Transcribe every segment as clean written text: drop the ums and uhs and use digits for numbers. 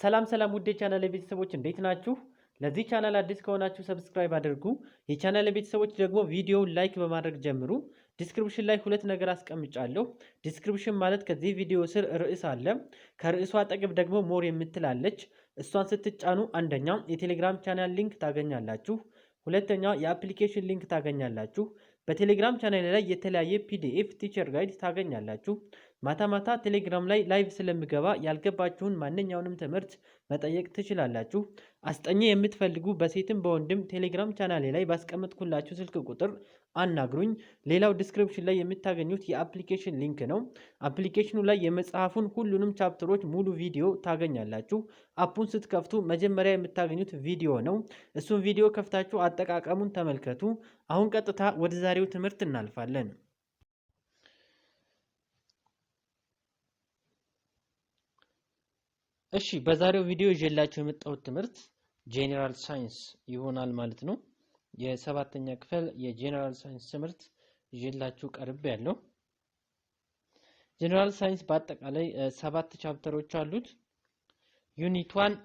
ሰላም ውድ የቻናል ቤተሰቦች እንዴት ናችሁ? ለዚህ ቻናል አዲስ ከሆናችሁ ሰብስክራይብ አድርጉ። የቻናል ቤተሰቦች ደግሞ ቪዲዮውን ላይክ በማድረግ ጀምሩ። ዲስክሪፕሽን ላይ ሁለት ነገር አስቀምጫለሁ። ዲስክሪፕሽን ማለት ከዚህ ቪዲዮ ስር ርዕስ አለ። ከርዕሱ አጠገብ ደግሞ ሞር የምትላለች እሷን ስትጫኑ አንደኛ የቴሌግራም ቻናል ሊንክ ታገኛላችሁ። ሁለተኛ የአፕሊኬሽን ሊንክ ታገኛላችሁ። በቴሌግራም ቻናል ላይ የተለያየ ፒዲኤፍ ቲቸር ጋይድ ታገኛላችሁ። ማታ ቴሌግራም ላይ ላይቭ ስለምገባ ያልገባችሁን ማንኛውንም ትምህርት መጠየቅ ትችላላችሁ። አስጠኚ የምትፈልጉ በሴትም በወንድም ቴሌግራም ቻናሌ ላይ ባስቀመጥኩላችሁ ስልክ ቁጥር አናግሩኝ። ሌላው ዲስክሪፕሽን ላይ የምታገኙት የአፕሊኬሽን ሊንክ ነው። አፕሊኬሽኑ ላይ የመጽሐፉን ሁሉንም ቻፕተሮች ሙሉ ቪዲዮ ታገኛላችሁ። አፑን ስትከፍቱ መጀመሪያ የምታገኙት ቪዲዮ ነው። እሱን ቪዲዮ ከፍታችሁ አጠቃቀሙን ተመልከቱ። አሁን ቀጥታ ወደ ዛሬው ትምህርት እናልፋለን። እሺ በዛሬው ቪዲዮ ይዤላችሁ የመጣሁት ትምህርት ጄኔራል ሳይንስ ይሆናል ማለት ነው። የሰባተኛ ክፍል የጄኔራል ሳይንስ ትምህርት ይዤላችሁ ቀርብ ያለው። ጄኔራል ሳይንስ በአጠቃላይ 7 ቻፕተሮች አሉት። ዩኒት 1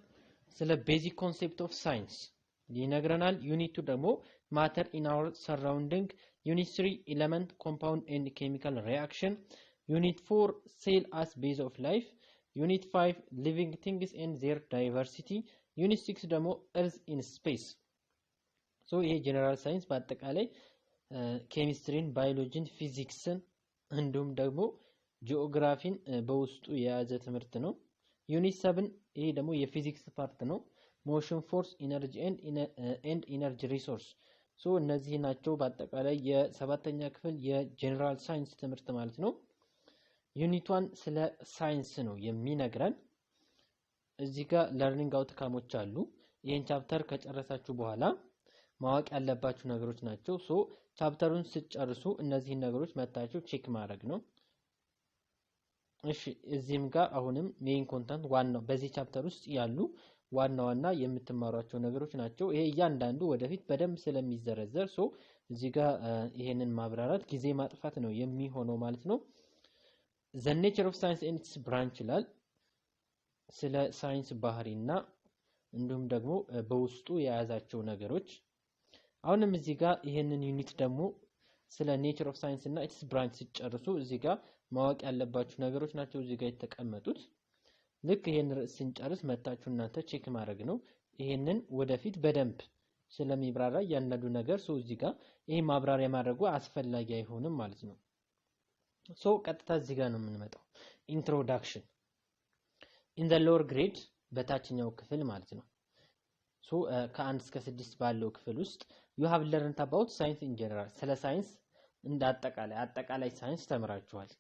ስለ ቤዚክ ኮንሴፕት ኦፍ ሳይንስ ይነግረናል። ዩኒት 2 ደግሞ ማተር ኢን አወር ሰራውንዲንግ፣ ዩኒት 3 ኤሌመንት ኮምፓውንድ ኤንድ ኬሚካል ሪአክሽን፣ ዩኒት 4 ሴል አስ ቤዝ ኦፍ ላይፍ፣ ዩኒት 5 ሊቪንግ ቲንግስ ኤንድ ዜር ዳይቨርሲቲ፣ ዩኒት 6 ደግሞ እርዝ ኢን ስፔስ። ሶ ይሄ ጀነራል ሳይንስ በአጠቃላይ ኬሚስትሪን፣ ባዮሎጂን፣ ፊዚክስን እንዲሁም ደግሞ ጂኦግራፊን በውስጡ የያዘ ትምህርት ነው። ዩኒት 7 ይሄ ደግሞ የፊዚክስ ፓርት ነው። ሞሽን፣ ፎርስ፣ ኢነርጂ ኤንድ ኢነርጂ ሪሶርስ። ሶ እነዚህ ናቸው በአጠቃላይ የሰባተኛ ክፍል የጀነራል ሳይንስ ትምህርት ማለት ነው። ዩኒት 1 ስለ ሳይንስ ነው የሚነግረን። እዚህ ጋር ለርኒንግ አውትካሞች አሉ። ይሄን ቻፕተር ከጨረሳችሁ በኋላ ማወቅ ያለባችሁ ነገሮች ናቸው። ሶ ቻፕተሩን ስትጨርሱ እነዚህን ነገሮች መታችሁ ቼክ ማድረግ ነው። እሺ እዚህም ጋር አሁንም ሜይን ኮንተንት ዋናው በዚህ ቻፕተር ውስጥ ያሉ ዋና የምትማሯቸው ነገሮች ናቸው። ይሄ እያንዳንዱ ወደፊት በደንብ ስለሚዘረዘር ሶ እዚህ ጋር ይሄንን ማብራራት ጊዜ ማጥፋት ነው የሚሆነው ማለት ነው። The nature of science and its branch ይላል። ስለ ሳይንስ ባህሪና እንዲሁም ደግሞ በውስጡ የያዛቸው ነገሮች። አሁንም እዚህ ጋር ይሄንን ዩኒት ደግሞ ስለ nature of science እና its branch ሲጨርሱ እዚህ ጋር ማወቅ ያለባችሁ ነገሮች ናቸው እዚህ ጋር የተቀመጡት። ልክ ይሄን ርዕስ ስንጨርስ መታችሁ እናንተ ቼክ ማድረግ ነው። ይሄንን ወደፊት በደንብ ስለሚብራራ እያንዳንዱ ነገር ሶ እዚህ ጋር ይሄ ማብራሪያ ማድረጉ አስፈላጊ አይሆንም ማለት ነው። ሶ ቀጥታ እዚህ ጋር ነው የምንመጣው። ኢንትሮዳክሽን ኢን ዘ ሎወር ግሬድ በታችኛው ክፍል ማለት ነው። ሶ ከ1 እስከ 6 ባለው ክፍል ውስጥ you have learned about science in general ስለ ሳይንስ እንደ አጠቃላይ ሳይንስ ተምራችኋል።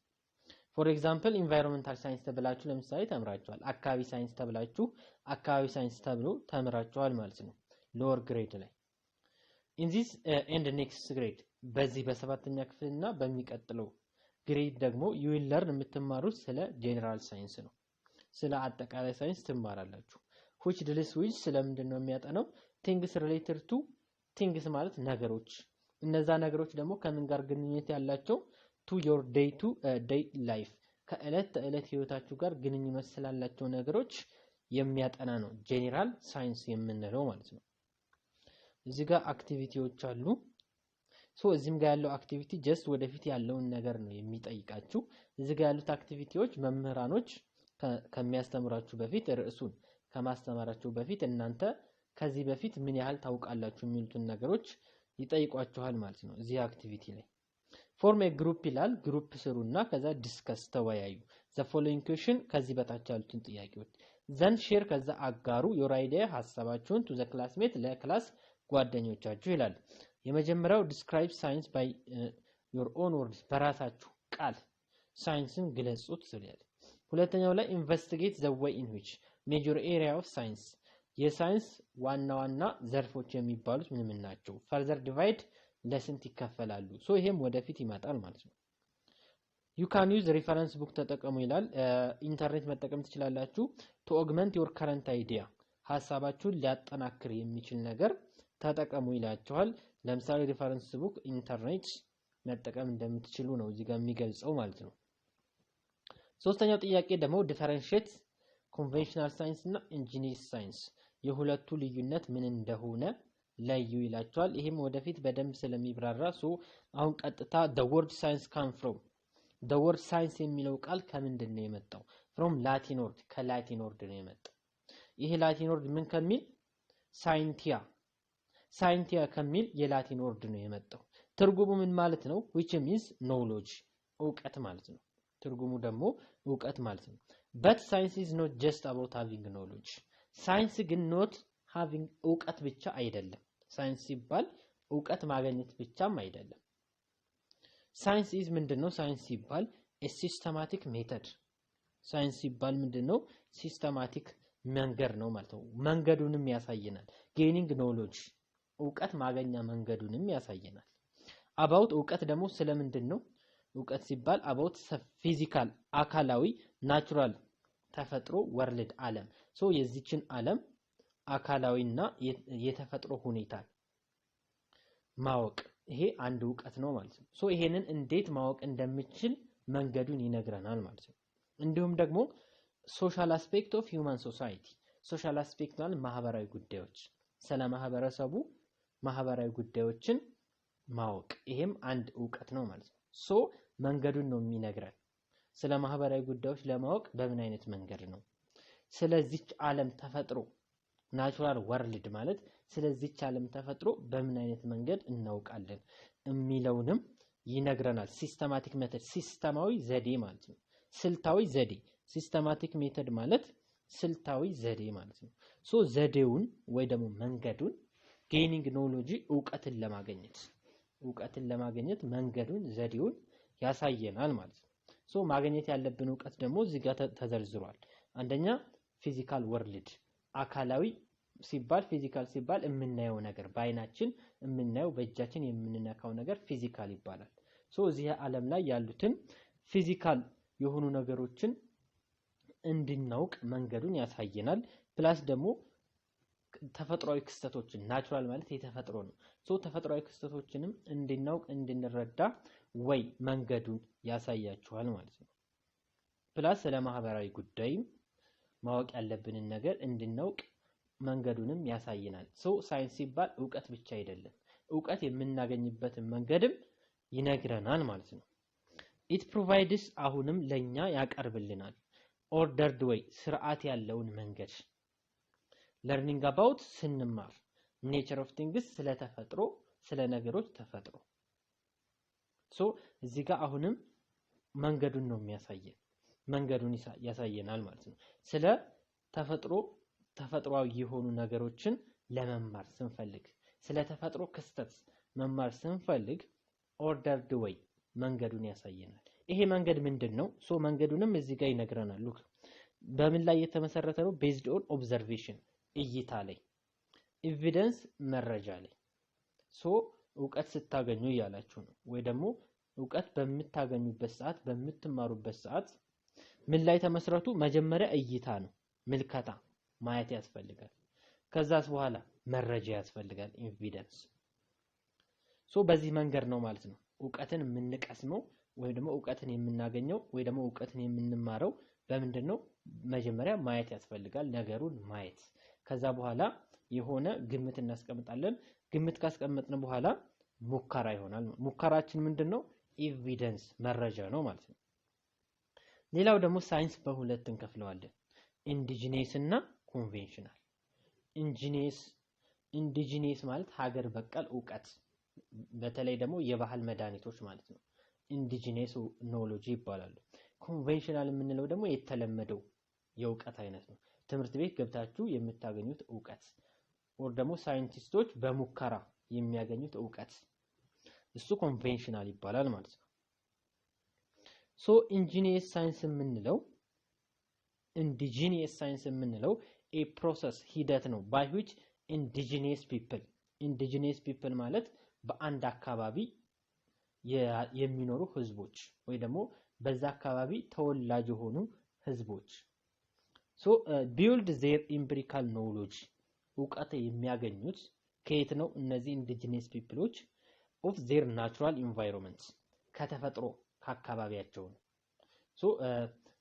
ፎር ኤግዛምፕል ኢንቫይሮንመንታል ሳይንስ ተብላችሁ ለምሳሌ ተምራችኋል። አካባቢ ሳይንስ ተብላችሁ አካባቢ ሳይንስ ተብሎ ተምራችኋል ማለት ነው ሎወር ግሬድ ላይ። ኢን ዚስ ኤንድ ኔክስት ግሬድ በዚህ በሰባተኛ ክፍልና በሚቀጥለው ግሬድ ደግሞ you will learn የምትማሩት ስለ ጄኔራል ሳይንስ ነው። ስለ አጠቃላይ ሳይንስ ትማራላችሁ። which deals with ስለምንድን ነው የሚያጠናው? things related to things ማለት ነገሮች። እነዛ ነገሮች ደግሞ ከምን ጋር ግንኙነት ያላቸው? to your day to day life ከእለት ተእለት ህይወታችሁ ጋር ግንኙነት ስላላቸው ነገሮች የሚያጠና ነው ጄኔራል ሳይንስ የምንለው ማለት ነው። እዚህ ጋር አክቲቪቲዎች አሉ። ሶ እዚህም ጋር ያለው አክቲቪቲ ጀስት ወደፊት ያለውን ነገር ነው የሚጠይቃችሁ። እዚህ ጋር ያሉት አክቲቪቲዎች መምህራኖች ከሚያስተምራችሁ በፊት ርዕሱን ከማስተማራችሁ በፊት እናንተ ከዚህ በፊት ምን ያህል ታውቃላችሁ የሚሉትን ነገሮች ይጠይቋችኋል ማለት ነው። እዚህ አክቲቪቲ ላይ ፎርም ኤ ግሩፕ ይላል። ግሩፕ ስሩና ከዛ ዲስከስ ተወያዩ። ዘ ፎሎዊንግ ኩዌስችን ከዚህ በታች ያሉትን ጥያቄዎች ዘን ሼር ከዛ አጋሩ ዮር አይዲያ ሐሳባችሁን ቱ ዘ ክላስሜት ለክላስ ጓደኞቻችሁ ይላል። የመጀመሪያው ዲስክራይብ ሳይንስ ባይ ዮር ኦን ወርድስ በራሳችሁ ቃል ሳይንስን ግለጹት ይላል። ሁለተኛው ላይ ኢንቨስቲጌት ዘ ዌይ ኢን ዊች ሜጀር ኤሪያ ኦፍ ሳይንስ የሳይንስ ዋና ዘርፎች የሚባሉት ምን ናቸው? ፈርዘር ዲቫይድ ለስንት ይከፈላሉ? ሶ ይሄም ወደፊት ይመጣል ማለት ነው። ዩ ካን ዩዝ ሪፈረንስ ቡክ ተጠቀሙ ይላል። ኢንተርኔት መጠቀም ትችላላችሁ። ቱ ኦግመንት ዮር ከረንት አይዲያ ሐሳባችሁን ሊያጠናክር የሚችል ነገር ተጠቀሙ ይላችኋል። ለምሳሌ ሪፈረንስ ቡክ ኢንተርኔት መጠቀም እንደምትችሉ ነው እዚህ ጋር የሚገልጸው ማለት ነው። ሶስተኛው ጥያቄ ደግሞ ዲፈረንሺየት ኮንቬንሽናል ሳይንስ እና ኢንጂነሪንግ ሳይንስ የሁለቱ ልዩነት ምን እንደሆነ ለዩ ይላቸዋል። ይሄም ወደፊት በደንብ ስለሚብራራ አሁን ቀጥታ the word science come from the word science የሚለው ቃል ከምንድን ነው የመጣው? from ላቲን ወርድ ከላቲን ወርድ ነው የመጣው። ይሄ ላቲን ወርድ ምን ከሚል ሳይንቲያ ከሚል የላቲን ወርድ ነው የመጣው። ትርጉሙ ምን ማለት ነው? which means knowledge ዕውቀት ማለት ነው። ትርጉሙ ደግሞ ዕውቀት ማለት ነው። but science is not just about having knowledge ሳይንስ ግን not having ዕውቀት ብቻ አይደለም። ሳይንስ ሲባል ዕውቀት ማግኘት ብቻም አይደለም። ሳይንስ is ምንድነው? ሳይንስ ሲባል a systematic method ሳይንስ ሲባል ምንድነው? ሲስተማቲክ መንገድ ነው ማለት ነው። መንገዱንም ያሳየናል። gaining knowledge ዕውቀት ማግኛ መንገዱንም ያሳየናል። about ዕውቀት ደግሞ ስለምንድነው? ዕውቀት ሲባል about ፊዚካል አካላዊ ናቹራል ተፈጥሮ ወርልድ ዓለም የዚችን ዓለም አካላዊና የተፈጥሮ ሁኔታ ማወቅ ይሄ አንድ ዕውቀት ነው ማለት ነው። ይሄንን እንዴት ማወቅ እንደምችል መንገዱን ይነግረናል ማለት ነው። እንዲሁም ደግሞ ሶሻል አስፔክት ኦፍ ሂውማን ሶሳይቲ ሶሻል አስፔክት ማለት ማህበራዊ ጉዳዮች ስለ ማህበረሰቡ ማህበራዊ ጉዳዮችን ማወቅ ይሄም አንድ ዕውቀት ነው ማለት ነው። መንገዱን ነው የሚነግረን ስለ ማህበራዊ ጉዳዮች ለማወቅ በምን አይነት መንገድ ነው ስለዚህች ዓለም ተፈጥሮ ናቹራል ወርልድ ማለት ስለዚህች ዓለም ተፈጥሮ በምን አይነት መንገድ እናውቃለን የሚለውንም ይነግረናል። ሲስተማቲክ ሜተድ ሲስተማዊ ዘዴ ማለት ነው። ስልታዊ ዘዴ ሲስተማቲክ ሜተድ ማለት ስልታዊ ዘዴ ማለት ነው። ዘዴውን ወይ ደግሞ መንገዱን ጌኒንግ ኖሎጂ ዕውቀትን ለማግኘት መንገዱን ዘዴውን ያሳየናል ማለት ነው። ማግኘት ያለብን ዕውቀት ደግሞ እዚህ ጋር ተዘርዝሯል። አንደኛ ፊዚካል ወርልድ አካላዊ ሲባል ፊዚካል ሲባል የምናየው ነገር በአይናችን የምናየው በእጃችን የምንነካው ነገር ፊዚካል ይባላል። እዚህ ዓለም ላይ ያሉትን ፊዚካል የሆኑ ነገሮችን እንድናውቅ መንገዱን ያሳየናል። ፕላስ ደግሞ ተፈጥሯዊ ክስተቶችን ናቹራል ማለት የተፈጥሮ ነው። ተፈጥሯዊ ክስተቶችንም እንድናውቅ እንድንረዳ ወይ መንገዱን ያሳያችኋል ማለት ነው። ፕላስ ስለ ማህበራዊ ጉዳይም ማወቅ ያለብንን ነገር እንድናውቅ መንገዱንም ያሳየናል። ሳይንስ ሲባል ዕውቀት ብቻ አይደለም ዕውቀት የምናገኝበትን መንገድም ይነግረናል ማለት ነው። it provides አሁንም ለኛ ያቀርብልናል ordered way ስርዓት ያለውን መንገድ learning about ስንማር nature of things ስለ ተፈጥሮ ስለ ነገሮች ተፈጥሮ እዚህ ጋር አሁንም መንገዱን ነው የሚያሳየን መንገዱን ያሳየናል ማለት ነው። ስለ ተፈጥሯዊ የሆኑ ነገሮችን ለመማር ስንፈልግ ስለ ተፈጥሮ ክስተት መማር ስንፈልግ ordered way መንገዱን ያሳየናል። ይሄ መንገድ ምንድነው? መንገዱንም እዚህ ጋር ይነግረናል። ሉክ በምን ላይ የተመሰረተ ነው? based on observation እይታ ላይ ኤቪደንስ መረጃ ላይ ዕውቀት ስታገኙ እያላችሁ ነው። ወይ ደግሞ ዕውቀት በምታገኙበት ሰዓት በምትማሩበት ሰዓት ምን ላይ ተመስረቱ? መጀመሪያ እይታ ነው ምልከታ ማየት ያስፈልጋል። ከዛስ በኋላ መረጃ ያስፈልጋል ኤቪደንስ። በዚህ መንገድ ነው ማለት ነው ዕውቀትን የምንቀስመው ወይ ደግሞ ዕውቀትን የምናገኘው ወይ ደግሞ ዕውቀትን የምንማረው በምንድነው? መጀመሪያ ማየት ያስፈልጋል ነገሩን ማየት። ከዛ በኋላ የሆነ ግምት እናስቀምጣለን። ግምት ካስቀመጥን በኋላ ሙከራ ይሆናል። ሙከራችን ምንድነው? ኤቪደንስ መረጃ ነው ማለት ነው። ሌላው ደግሞ ሳይንስ በሁለት እንከፍለዋለን ኢንዲጂነስ እና ኮንቬንሽናል። ኢንዲጂነስ ማለት ሀገር በቀል ዕውቀት በተለይ ደግሞ የባህል መድኃኒቶች ማለት ነው። ኢንዲጂነስ ኖሎጂ ይባላሉ። ኮንቬንሽናል የምንለው ደግሞ የተለመደው የዕውቀት አይነት ነው። ትምህርት ቤት ገብታችሁ የምታገኙት ዕውቀት ወር ደግሞ ሳይንቲስቶች በሙከራ የሚያገኙት ዕውቀት እሱ ኮንቬንሽናል ይባላል ማለት ነው። ኢንጂነስ ሳይንስ የምንለው a process ሂደት ነው by which indigenous people ማለት በአንድ አካባቢ የሚኖሩ ህዝቦች ወይ ደግሞ በዛ አካባቢ ተወላጅ የሆኑ ህዝቦች build their empirical knowledge ዕውቀት የሚያገኙት ከየት ነው? እነዚህ indigenous peopleዎች of their natural environment ከተፈጥሮ ከአካባቢያቸው ነው።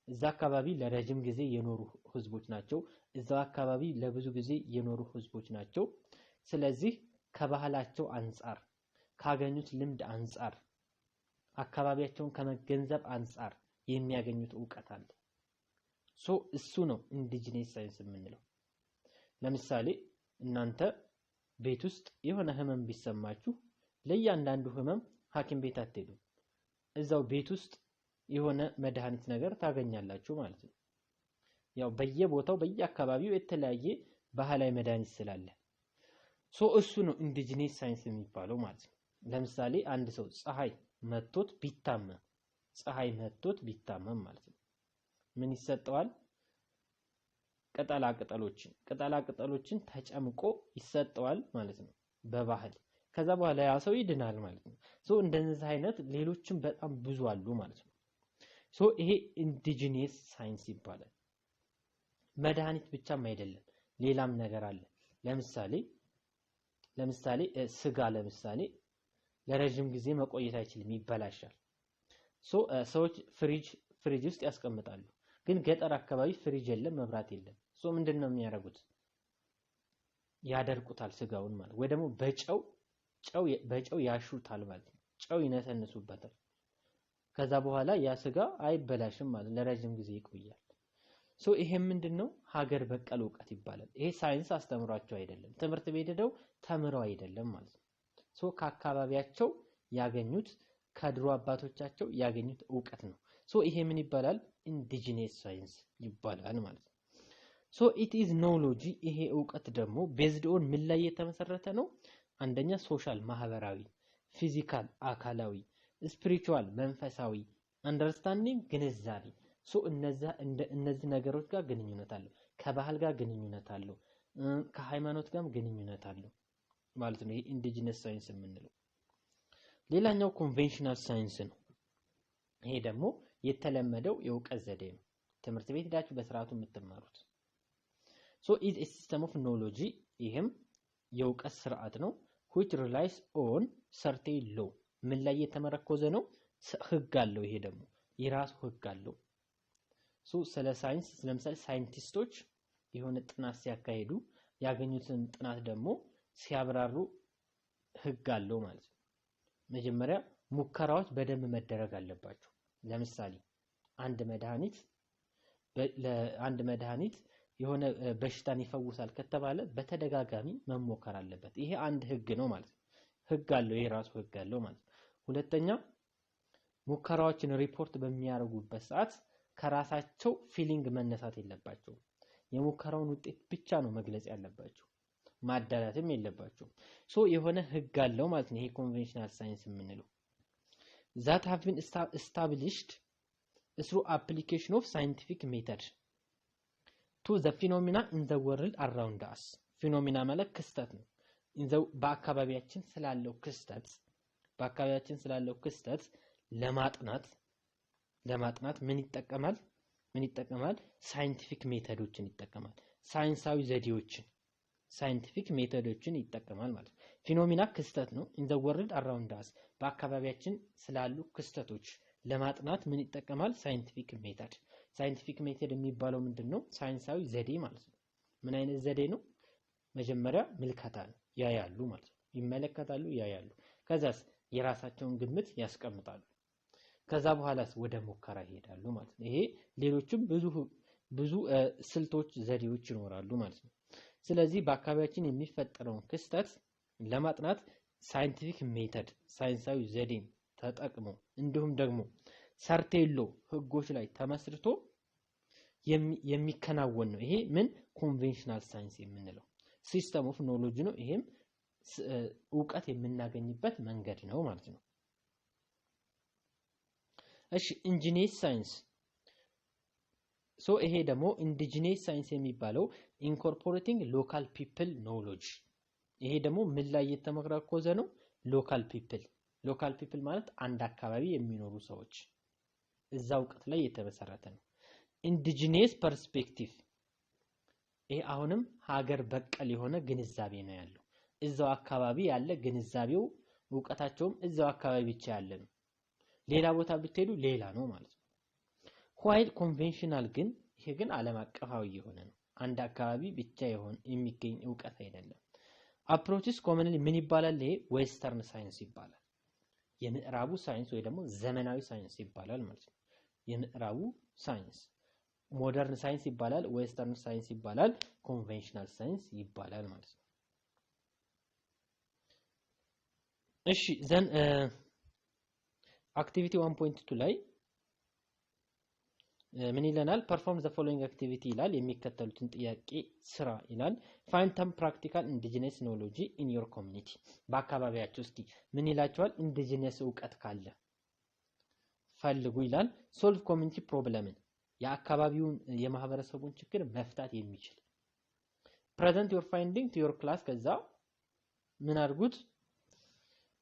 እዛ አካባቢ ለረጅም ጊዜ የኖሩ ህዝቦች ናቸው። እዛ አካባቢ ለብዙ ጊዜ የኖሩ ህዝቦች ናቸው። ስለዚህ ከባህላቸው አንፃር ካገኙት ልምድ አንፃር አካባቢያቸውን ከመገንዘብ አንፃር የሚያገኙት ዕውቀት አለ። እሱ ነው ኢንዲጂነስ ሳይንስ የምንለው። ለምሳሌ እናንተ ቤት ውስጥ የሆነ ህመም ቢሰማችሁ ለእያንዳንዱ ህመም ሐኪም ቤት አትሄዱም። እዛው ቤት ውስጥ የሆነ መድኃኒት ነገር ታገኛላችሁ ማለት ነው። ያው በየቦታው በየአካባቢው የተለያየ ባህላዊ መድኃኒት ስላለ እሱ ነው ኢንዲጂነስ ሳይንስ የሚባለው ማለት ነው። ለምሳሌ አንድ ሰው ፀሐይ መቶት ቢታመም ማለት ነው ምን ይሰጠዋል? ቅጠላ ቅጠሎችን ተጨምቆ ይሰጠዋል ማለት ነው በባህል። ከዛ በኋላ ያ ሰው ይድናል ማለት ነው። እንደዚህ አይነት ሌሎችም በጣም ብዙ አሉ ማለት ነው። ይሄ ኢንዲጂነስ ሳይንስ ይባላል። መድኃኒት ብቻም አይደለም ሌላም ነገር አለ። ለምሳሌ ስጋ ለረጅም ጊዜ መቆየት አይችልም፣ ይበላሻል። ሰዎች ፍሪጅ ውስጥ ያስቀምጣሉ። ግን ገጠር አካባቢ ፍሪጅ የለም፣ መብራት የለም። ምንድነው የሚያደርጉት? ያደርቁታል ስጋውን ማለት ወይ ደግሞ በጨው ያሹታል ማለት ነው። ጨው ይነሰንሱበታል። ከዛ በኋላ ያ ስጋ አይበላሽም ማለት ለረጅም ጊዜ ይቆያል። ይሄ ምንድነው? ሀገር በቀል ዕውቀት ይባላል። ይሄ ሳይንስ አስተምሯቸው አይደለም፣ ትምህርት ቤት ሄደው ተምረው አይደለም ማለት ነው። ከአካባቢያቸው ያገኙት ከድሮ አባቶቻቸው ያገኙት ዕውቀት ነው። ይሄ ምን ይባላል? ኢንዲጂነስ ሳይንስ ይባላል ማለት ነው። ኢት ኢዝ ኖውሎጂ። ይሄ ዕውቀት ደግሞ ቤዝድ ኦን ምን ላይ የተመሰረተ ነው? አንደኛ ሶሻል ማህበራዊ፣ ፊዚካል አካላዊ፣ ስፒሪቹዋል መንፈሳዊ፣ አንደርስታንዲንግ ግንዛቤ። እነዚህ ነገሮች ጋር ግንኙነት አለው። ከባህል ጋር ግንኙነት አለው። ከሃይማኖት ጋርም ግንኙነት አለው ማለት ነው። ይሄ ኢንዲጂነስ ሳይንስ የምንለው። ሌላኛው ኮንቬንሽናል ሳይንስ ነው። ይሄ ደግሞ የተለመደው የዕውቀት ዘዴ ነው። ትምህርት ቤት ሄዳችሁ በስርዓቱ የምትማሩት። is a system of knowledge። ይሄም የዕውቀት ስርዓት ነው። which relies on certain law። ምን ላይ የተመረኮዘ ነው? ህግ አለው። ይሄ ደግሞ የራሱ ህግ አለው። ስለ ሳይንስ ለምሳሌ ሳይንቲስቶች የሆነ ጥናት ሲያካሂዱ ያገኙትን ጥናት ደግሞ ሲያብራሩ ህግ አለው ማለት ነው። መጀመሪያ ሙከራዎች በደንብ መደረግ አለባቸው። ለምሳሌ አንድ መድኃኒት የሆነ በሽታን ይፈውሳል ከተባለ በተደጋጋሚ መሞከር አለበት። ይሄ አንድ ህግ ነው ማለት ነው። ህግ አለው፣ የራሱ ህግ አለው ማለት ነው። ሁለተኛ ሙከራዎችን ሪፖርት በሚያደርጉበት ሰዓት ከራሳቸው ፊሊንግ መነሳት የለባቸውም። የሙከራውን ውጤት ብቻ ነው መግለጽ ያለባቸው፣ ማዳላትም የለባቸው። የሆነ ህግ አለው ማለት ነው። ይሄ ኮንቬንሽናል ሳይንስ የምንለው that have been established through application of scientific method to the phenomena in the world around us። ፊኖሚና ማለት ክስተት ነው። በአካባቢያችን ስላለው ክስተት ለማጥናት ምን ይጠቀማል? ሳይንቲፊክ ሜተዶችን ይጠቀማል። ሳይንሳዊ ዘዴዎችን ሳይንቲፊክ ሜተዶችን ይጠቀማል ማለት ነው። ፊኖሚና ክስተት ነው። in the world around us በአካባቢያችን ስላሉ ክስተቶች ለማጥናት ምን ይጠቀማል? ሳይንቲፊክ ሜተድ። ሳይንቲፊክ ሜተድ የሚባለው ምንድነው? ሳይንሳዊ ዘዴ ማለት ነው። ምን አይነት ዘዴ ነው? መጀመሪያ ምልከታ ነው፣ ያያሉ ማለት ነው። ይመለከታሉ፣ ያያሉ። ከዛስ የራሳቸውን ግምት ያስቀምጣሉ። ከዛ በኋላስ ወደ ሙከራ ይሄዳሉ ማለት ነው። ይሄ ሌሎችም ብዙ ስልቶች፣ ዘዴዎች ይኖራሉ ማለት ነው። ስለዚህ በአካባቢያችን የሚፈጠረውን ክስተት ለማጥናት ሳይንቲፊክ ሜተድ ሳይንሳዊ ዘዴን ተጠቅሞ እንዲሁም ደግሞ ሰርቴሎ ህጎች ላይ ተመስርቶ የሚከናወን ነው። ይሄ ምን ኮንቬንሽናል ሳይንስ የምንለው ሲስተም ኦፍ ኖሌጅ ነው። ይሄም ዕውቀት የምናገኝበት መንገድ ነው ማለት ነው። እሺ ኢንጂነስ ሳይንስ ይሄ ደግሞ ኢንዲጂነስ ሳይንስ የሚባለው ኢንኮርፖሬቲንግ ሎካል ፒፕል ኖሌጅ። ይሄ ደግሞ ምን ላይ የተመረኮዘ ነው? ሎካል ፒፕል ማለት አንድ አካባቢ የሚኖሩ ሰዎች፣ እዛ ዕውቀት ላይ የተመሰረተ ነው። ኢንዲጂነስ ፐርስፔክቲቭ፣ ይሄ አሁንም ሀገር በቀል የሆነ ግንዛቤ ነው ያለው። እዛው አካባቢ ያለ ግንዛቤው ዕውቀታቸውም እዛው አካባቢ ብቻ ያለ ነው። ሌላ ቦታ ብትሄዱ ሌላ ነው ማለት ነው። while conventional ግን ይሄ ግን ዓለም አቀፋዊ የሆነ ነው አንድ አካባቢ ብቻ የሚገኝ ዕውቀት አይደለም approaches commonly ምን ይባላል ይሄ western science ይባላል የምዕራቡ ሳይንስ ወይ ደግሞ ዘመናዊ ሳይንስ ይባላል ማለት ነው የምዕራቡ ሳይንስ ሞደርን ሳይንስ ይባላል ዌስተርን ሳይንስ ይባላል ኮንቬንሽናል ሳይንስ ይባላል ማለት ነው እሺ ዘን አክቲቪቲ 1.2 ላይ ምን ይለናል perform the following activity ይላል የሚከተሉትን ጥያቄ ስራ ይላል find some practical indigenous knowledge in your community በአካባቢያችሁ እስኪ ምን ይላችኋል indigenous ዕውቀት ካለ ፈልጉ ይላል solve community problem የአካባቢውን የማህበረሰቡን ችግር መፍታት የሚችል present your finding to your class ከዛ ምን አድርጉት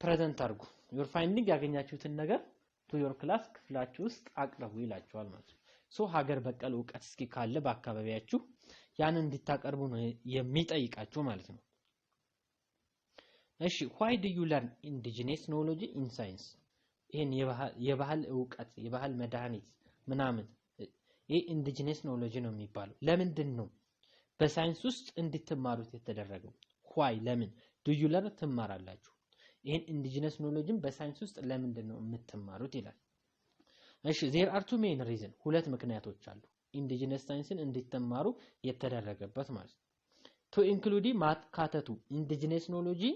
present አድርጉ your finding ያገኛችሁትን ነገር to your class ክፍላችሁ ውስጥ አቅርቡ ይላችኋል ማለት ነው ሶ ሀገር በቀል ዕውቀት እስኪ ካለ በአካባቢያችሁ ያን እንድታቀርቡ ነው የሚጠይቃችሁ ማለት ነው እሺ why do you learn indigenous knowledge in science ይሄን የባህል ዕውቀት የባህል መድኃኒት ምናምን ይሄ indigenous knowledge ነው የሚባለው ለምንድን ነው በሳይንስ ውስጥ እንድትማሩት የተደረገው why ለምን do you learn ትማራላችሁ ይሄን indigenous knowledgeን በሳይንስ ውስጥ ለምንድን ነው የምትማሩት ይላል እሺ there are two main reason ሁለት ምክንያቶች አሉ indigenous science-ን እንድትማሩ የተደረገበት ማለት to include ማካተቱ indigenous knowledge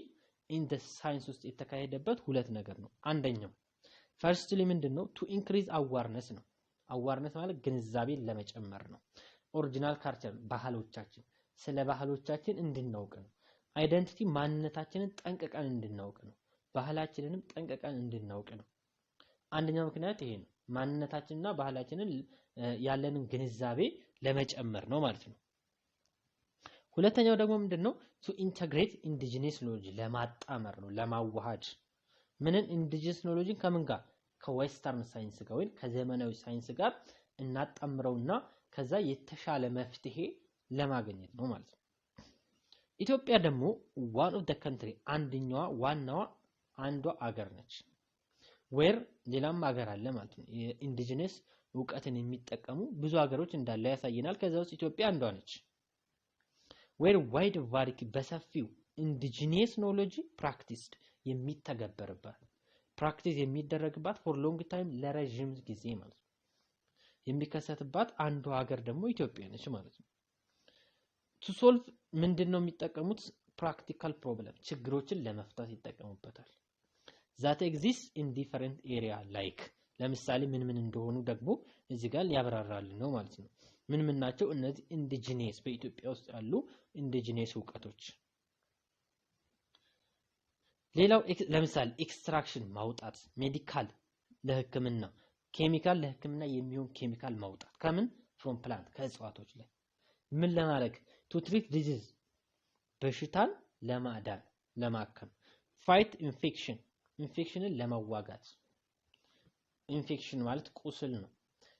in the science ውስጥ የተካሄደበት ሁለት ነገር ነው አንደኛው firstly ምንድነው to increase awareness ነው awareness ማለት ግንዛቤን ለመጨመር ነው original culture ባህሎቻችን ስለ ባህሎቻችን እንድናውቅ ነው identity ማንነታችንን ጠንቅቀን እንድናውቅ ነው ባህላችንንም ጠንቅቀን እንድናውቅ ነው አንደኛው ምክንያት ይሄ ነው ማንነታችንና ባህላችንን ያለንን ግንዛቤ ለመጨመር ነው ማለት ነው ሁለተኛው ደግሞ ምንድነው to integrate indigenous knowledge ለማጣመር ነው ለማዋሃድ ምንን indigenous knowledge ከምን ጋር ከዌስተርን ሳይንስ ጋር ወይ ከዘመናዊ ሳይንስ ጋር እናጣምረውና ከዛ የተሻለ መፍትሄ ለማግኘት ነው ማለት ነው ኢትዮጵያ ደግሞ one of the country አንደኛዋ ዋናዋ አንዷ አገር ነች where ሌላም አገር አለ ማለት ነው indigenous ዕውቀትን የሚጠቀሙ ብዙ አገሮች እንዳለ ያሳየናል ከዛ ውስጥ ኢትዮጵያ አንዷ ነች where wide variety በሰፊው indigenous knowledge practiced የሚተገበርባት ፕራክቲስ የሚደረግባት for long time ለረጅም ጊዜ ማለት ነው የሚከሰትባት አንዱ ሀገር ደግሞ ኢትዮጵያ ነች ማለት ነው to solve ምንድነው የሚጠቀሙት practical problem ችግሮችን ለመፍታት ይጠቀሙበታል that exist in different area like ለምሳሌ ምን እንደሆኑ ደግሞ እዚህ ጋር ያብራራልን ነው ማለት ነው ምን ናቸው እነዚህ indigenous በኢትዮጵያ ውስጥ ያሉ indigenous ዕውቀቶች ሌላው ለምሳሌ ኤክስትራክሽን ማውጣት ሜዲካል ለህክምና ኬሚካል ለህክምና የሚሆን ኬሚካል ማውጣት ከምን from plant ከእጽዋቶች ላይ ምን ለማድረግ to treat disease በሽታን ለማዳን ለማከም fight infectionን ለማዋጋት ኢንፌክሽን ማለት ቁስል ነው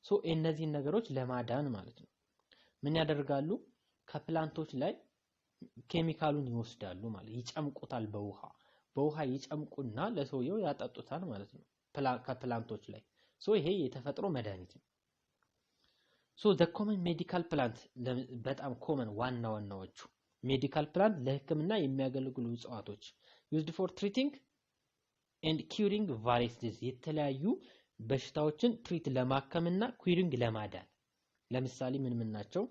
ሶ እነዚህ ነገሮች ለማዳን ማለት ነው ምን ያደርጋሉ ከፕላንቶች ላይ ኬሚካሉን ይወስዳሉ ማለት ይጨምቁታል በውሃ ይጨምቁና ለሰውየው ያጣጡታል ማለት ነው ከፕላንቶች ላይ ሶ ይሄ የተፈጥሮ መድኃኒት ነው ሶ the common medical plant በጣም ኮመን ዋናዎቹ ሜዲካል ፕላንት ለህክምና የሚያገለግሉ እጽዋቶች used for treating and curing various diseases የተለያዩ በሽታዎችን ትሪት ለማከምና ኩሪንግ ለማዳን ለምሳሌ ምን ናቸው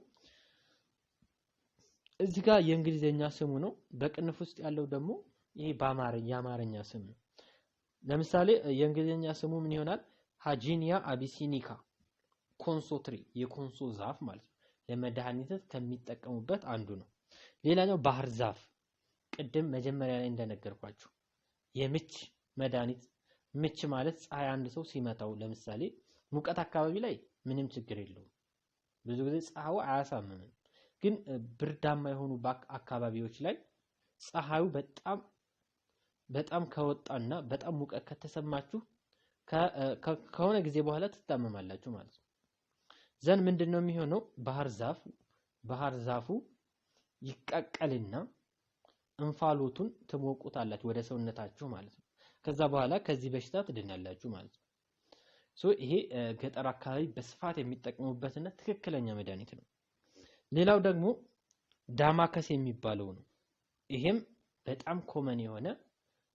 እዚህ ጋር የእንግሊዘኛ ስሙ ነው በቅንፍ ውስጥ ያለው ደግሞ ይሄ የአማርኛ ስም ነው ለምሳሌ የእንግሊዘኛ ስሙ ምን ይሆናል ሃጂኒያ አቢሲኒካ ኮንሶ ትሪ የኮንሶ ዛፍ ማለት ነው ለመድኃኒትነት ከሚጠቀሙበት አንዱ ነው ሌላኛው ባህር ዛፍ ቅድም መጀመሪያ ላይ እንደነገርኳችሁ የምች መድኃኒት ምች ማለት ፀሐይ አንድ ሰው ሲመታው ለምሳሌ ሙቀት አካባቢ ላይ ምንም ችግር የለውም ብዙ ጊዜ ፀሐዩ አያሳምምም ግን ብርዳማ የሆኑ አካባቢዎች ላይ ፀሐዩ በጣም ከወጣና በጣም ሙቀት ከተሰማችሁ ከሆነ ጊዜ በኋላ ትታመማላችሁ ማለት ነው ዘን ምንድነው የሚሆነው ባህር ዛፉ ይቀቀልና እንፋሎቱን ትሞቁታላችሁ ወደ ሰውነታችሁ ማለት ነው ከዛ በኋላ ከዚህ በሽታ ትድናላችሁ ማለት ነው ይሄ ገጠር አካባቢ በስፋት የሚጠቀሙበትና ትክክለኛ መድኃኒት ነው። ሌላው ደግሞ ዳማከስ የሚባለው ነው። ይሄም በጣም ኮመን የሆነ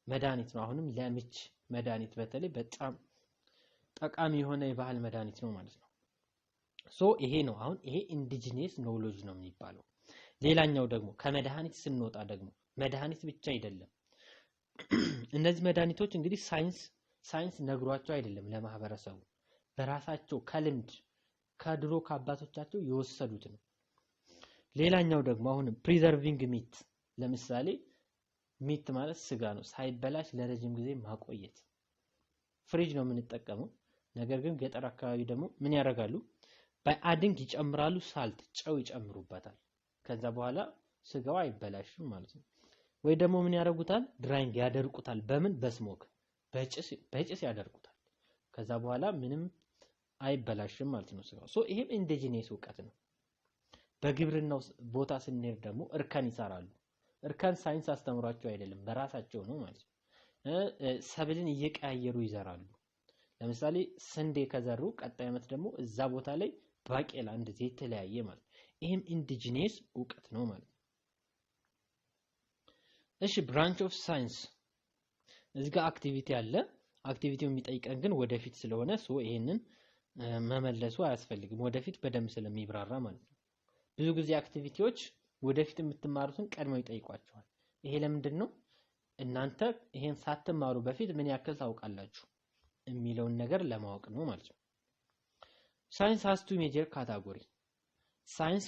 መድኃኒት ነው። አሁንም ለምች መድኃኒት በተለይ በጣም ጠቃሚ የሆነ የባህል መድኃኒት ነው ማለት ነው። ይሄ ነው አሁን ይሄ ኢንዲጂነስ ኖውሌጅ ነው የሚባለው። ሌላኛው ደግሞ ከመድኃኒት ስንወጣ ደግሞ መድኃኒት ብቻ አይደለም። እነዚህ መድኃኒቶች እንግዲህ ሳይንስ ነግሯቸው አይደለም ለማህበረሰቡ በራሳቸው ከልምድ ከድሮ ከአባቶቻቸው የወሰዱት ነው። ሌላኛው ደግሞ አሁን ፕሪዘርቪንግ ሚት፣ ለምሳሌ ሚት ማለት ስጋ ነው፣ ሳይበላሽ ለረጅም ጊዜ ማቆየት። ፍሪጅ ነው የምንጠቀመው፣ ነገር ግን ገጠር አካባቢ ደግሞ ምን ያደርጋሉ? በአድንግ ይጨምራሉ፣ ሳልት ጨው ይጨምሩበታል። ከዛ በኋላ ስጋው አይበላሽም ማለት ነው። ወይ ደግሞ ምን ያደርጉታል? ድራይንግ ያደርቁታል። በምን? በስሞክ በጭስ ያደርቁታል። ከዛ በኋላ ምንም አይበላሽም ማለት ነው ስጋው። ይሄም ኢንዲጂነስ እውቀት ነው። በግብርናው ቦታ ስንሄድ ደግሞ እርከን ይሰራሉ። እርከን ሳይንስ አስተምሯቸው አይደለም በራሳቸው ነው ማለት ነው። ሰብልን እየቀያየሩ ይዘራሉ። ለምሳሌ ስንዴ ከዘሩ ቀጣይ ዓመት ደግሞ እዛ ቦታ ላይ ባቄላ እንደዚህ የተለያየ ማለት ነው። ይሄም ኢንዲጂነስ እውቀት ነው ማለት ነው። እሺ ብራንች ኦፍ ሳይንስ እዚህ ጋር አክቲቪቲ አለ። አክቲቪቲው የሚጠይቀን ግን ወደፊት ስለሆነ ይሄንን መመለሱ አያስፈልግም፣ ወደፊት በደንብ ስለሚብራራ ማለት ነው። ብዙ ጊዜ አክቲቪቲዎች ወደፊት የምትማሩትን ቀድመው ይጠይቋቸዋል። ይሄ ለምንድን ነው? እናንተ ይሄን ሳትማሩ በፊት ምን ያክል ታውቃላችሁ የሚለውን ነገር ለማወቅ ነው ማለት ነው። ሳይንስ ሃዝ ቱ ሜጀር ካታጎሪ። ሳይንስ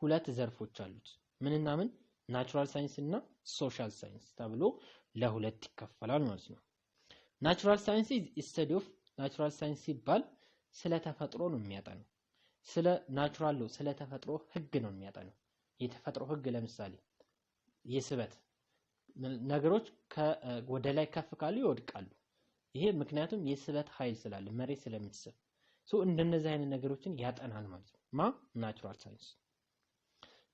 ሁለት ዘርፎች አሉት። ምንና ምን? ናቹራል ሳይንስ እና ሶሻል ሳይንስ ተብሎ ለሁለት ይከፈላል ማለት ነው። ናቹራል ሳይንስ ኢዝ ስተዲ ኦፍ ናቹራል ሳይንስ ሲባል ስለ ተፈጥሮ ነው የሚያጠነው። ስለ ናቹራል ሎ ስለ ተፈጥሮ ህግ ነው የሚያጠነው። የተፈጥሮ ህግ ለምሳሌ የስበት ነገሮች ወደ ላይ ከፍ ካሉ ይወድቃሉ። ይሄ ምክንያቱም የስበት ኃይል ስላለ መሬት ስለምትስብ እንደነዚህ አይነት ነገሮችን ያጠናል ማለት ነው። ናቹራል ሳይንስ።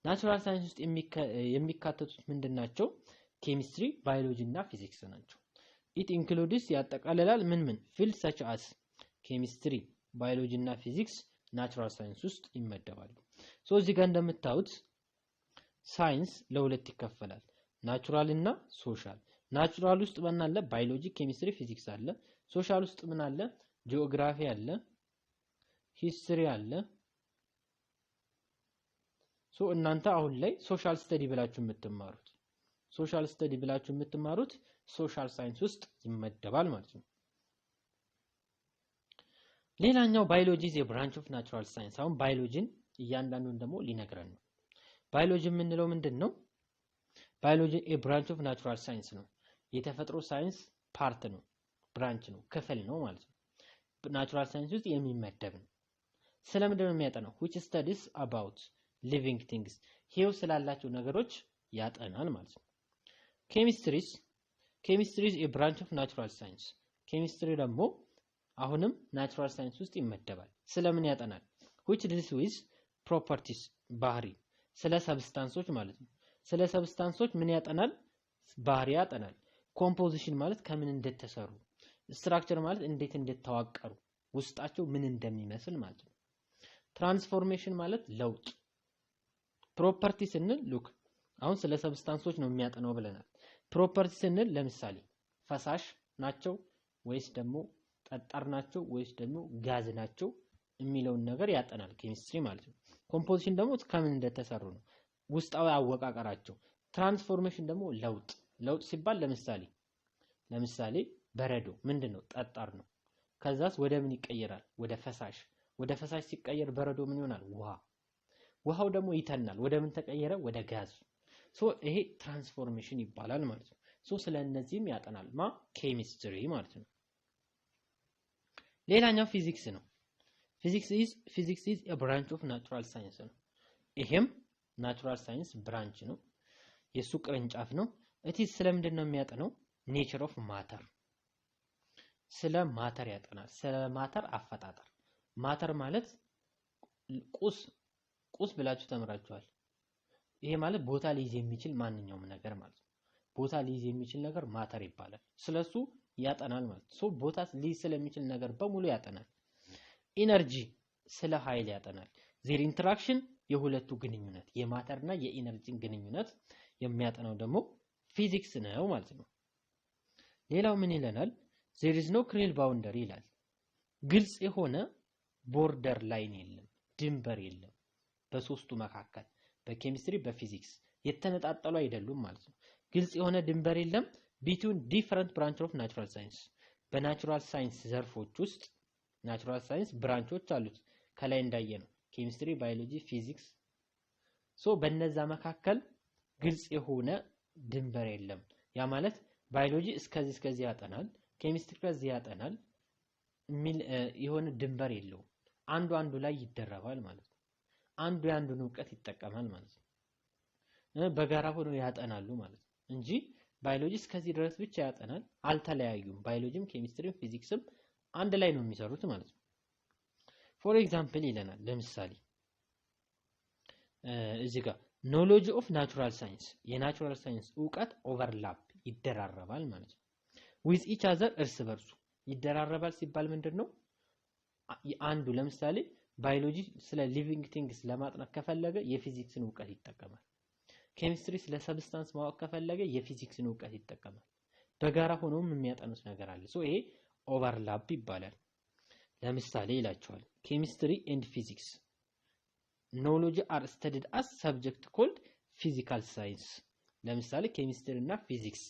ናቹራል ሳይንስ ውስጥ የሚካተቱት ምንድናቸው? ኬሚስትሪ፣ ባዮሎጂ እና ፊዚክስ ናቸው። ኢት ኢንክሉድስ ያጠቃልላል ምን ፊልድ ሰች አስ ኬሚስትሪ፣ ባዮሎጂ እና ፊዚክስ ናቹራል ሳይንስ ውስጥ ይመደባሉ። እዚህ ጋር እንደምታዩት ሳይንስ ለሁለት ይከፈላል፣ ናቹራል እና ሶሻል። ናቹራል ውስጥ ምን አለ? ባዮሎጂ፣ ኬሚስትሪ፣ ፊዚክስ አለ። ሶሻል ውስጥ ምን አለ? ጂኦግራፊ አለ፣ ሂስትሪ አለ። እናንተ አሁን ላይ ሶሻል ስተዲ ብላችሁ የምትማሩት ሶሻል ሳይንስ ውስጥ ይመደባል ማለት ነው። ሌላኛው ባዮሎጂ is a branch of natural science። አሁን ባዮሎጂን እያንዳንዱን ደግሞ ሊነግረን ነው። ባዮሎጂ የምንለው ምንድነው? ባዮሎጂ a branch of natural science ነው። የተፈጥሮ ሳይንስ ፓርት ነው፣ ብራንች ነው፣ ክፍል ነው ማለት ነው። ናቹራል ሳይንስ ውስጥ የሚመደብ ነው። ስለምንድነው የሚያጠናው? which studies about living things ህይወት ስላላቸው ነገሮች ያጠናል ማለት ነው። ኬሚስትሪ is a branch of natural science። ኬሚስትሪ ደግሞ አሁንም ናቹራል ሳይንስ ውስጥ ይመደባል። ስለምን ያጠናል? which deals with properties ባህሪ፣ ስለ ሰብስታንሶች ማለት ነው። ስለ ሰብስታንሶች ምን ያጠናል? ባህሪ ያጠናል። ኮምፖዚሽን ማለት ከምን እንደተሰሩ፣ ስትራክቸር ማለት እንዴት እንደተዋቀሩ፣ ውስጣቸው ምን እንደሚመስል ማለት ነው። ትራንስፎርሜሽን ማለት ለውጥ። ፕሮፐርቲ ስንል ሉክ አሁን ስለ ሰብስታንሶች ነው የሚያጠናው ብለናል። ፕሮፐርቲ ስንል ለምሳሌ ፈሳሽ ናቸው ወይስ ደግሞ ጠጣር ናቸው ወይስ ደግሞ ጋዝ ናቸው የሚለውን ነገር ያጠናል ኬሚስትሪ ማለት ነው። ኮምፖዚሽን ደግሞ ከምን እንደተሰሩ ነው፣ ውስጣዊ አወቃቀራቸው። ትራንስፎርሜሽን ደግሞ ለውጥ ሲባል ለምሳሌ በረዶ ምንድነው? ጠጣር ነው። ከዛስ ወደ ምን ይቀየራል? ወደ ፈሳሽ። ወደ ፈሳሽ ሲቀየር በረዶ ምን ይሆናል? ውሃው ደግሞ ይተናል። ወደ ምን ተቀየረ? ወደ ጋዝ። ይሄ ትራንስፎርሜሽን ይባላል ማለት ነው። ስለነዚህም ያጠናል ኬሚስትሪ ማለት ነው። ሌላኛው ፊዚክስ ነው። ፊዚክስ is a branch of natural science ነው። ይሄም ናቹራል ሳይንስ ብራንች ነው፣ የሱ ቅርንጫፍ ነው። ስለምንድን ነው የሚያጠናው? ኔቸር ኦፍ ማተር፣ ስለ ማተር ያጠናል። ስለ ማተር አፈጣጠር። ማተር ማለት ቁስ ብላችሁ ተምራችኋል። ይሄ ማለት ቦታ ሊይዝ የሚችል ማንኛውም ነገር ማለት ነው። ቦታ ሊይዝ የሚችል ነገር ማተር ይባላል። ስለሱ ያጠናል ማለት ሶ ቦታ ሊይዝ ስለሚችል ነገር በሙሉ ያጠናል። ኢነርጂ ስለ ኃይል ያጠናል። ዜር ኢንተራክሽን የሁለቱ ግንኙነት የማተርና የኢነርጂን ግንኙነት የሚያጠናው ደግሞ ፊዚክስ ነው ማለት ነው። ሌላው ምን ይለናል? there is no clear boundary ይላል። ግልጽ የሆነ ቦርደር ላይን የለም፣ ድንበር የለም በሶስቱ መካከል በኬሚስትሪ በፊዚክስ የተነጣጠሉ አይደሉም ማለት ነው። ግልጽ የሆነ ድንበር የለም between different branch of natural science በናቹራል ሳይንስ ዘርፎች ውስጥ ናቹራል ሳይንስ ብራንቾች አሉት ከላይ እንዳየነው ኬሚስትሪ፣ ባዮሎጂ፣ ፊዚክስ ሶ በእነዛ መካከል ግልጽ የሆነ ድንበር የለም። ያ ማለት ባዮሎጂ እስከዚህ ያጠናል፣ ኬሚስትሪ ከዚህ ያጠናል ሚል የሆነ ድንበር የለውም። አንዱ ላይ ይደረባል ማለት ነው። አንዱ ያንዱን ዕውቀት ይጠቀማል ማለት ነው። በጋራ ሆነው ያጠናሉ ማለት ነው እንጂ ባዮሎጂ እስከዚህ ድረስ ብቻ ያጠናል፣ አልተለያዩም። ባዮሎጂም ኬሚስትሪም ፊዚክስም አንድ ላይ ነው የሚሰሩት ማለት ነው። ፎር ኤግዛምፕል ይለናል ለምሳሌ እዚህ ጋር ኖሎጂ ኦፍ ናቹራል ሳይንስ የናቹራል ሳይንስ ዕውቀት ኦቨርላፕ ይደራረባል ማለት ነው። ዊዝ ኢች አዘር እርስ በርሱ ይደራረባል ሲባል ምንድነው? አንዱ ለምሳሌ ባዮሎጂ ስለ ሊቪንግ ቲንግስ ለማጥናት ከፈለገ የፊዚክስን ዕውቀት ይጠቀማል። ኬሚስትሪ ስለ ሰብስታንስ ማወቅ ከፈለገ የፊዚክስን ዕውቀት ይጠቀማል። በጋራ ሆነውም የሚያጠኑት ነገር አለ። ሶ ይሄ ኦቨርላፕ ይባላል። ለምሳሌ ይላቸዋል ኬሚስትሪ ኤንድ ፊዚክስ ኖሎጂ አር ስተዲድ አስ ሰብጀክት ኮልድ ፊዚካል ሳይንስ። ለምሳሌ ኬሚስትሪ እና ፊዚክስ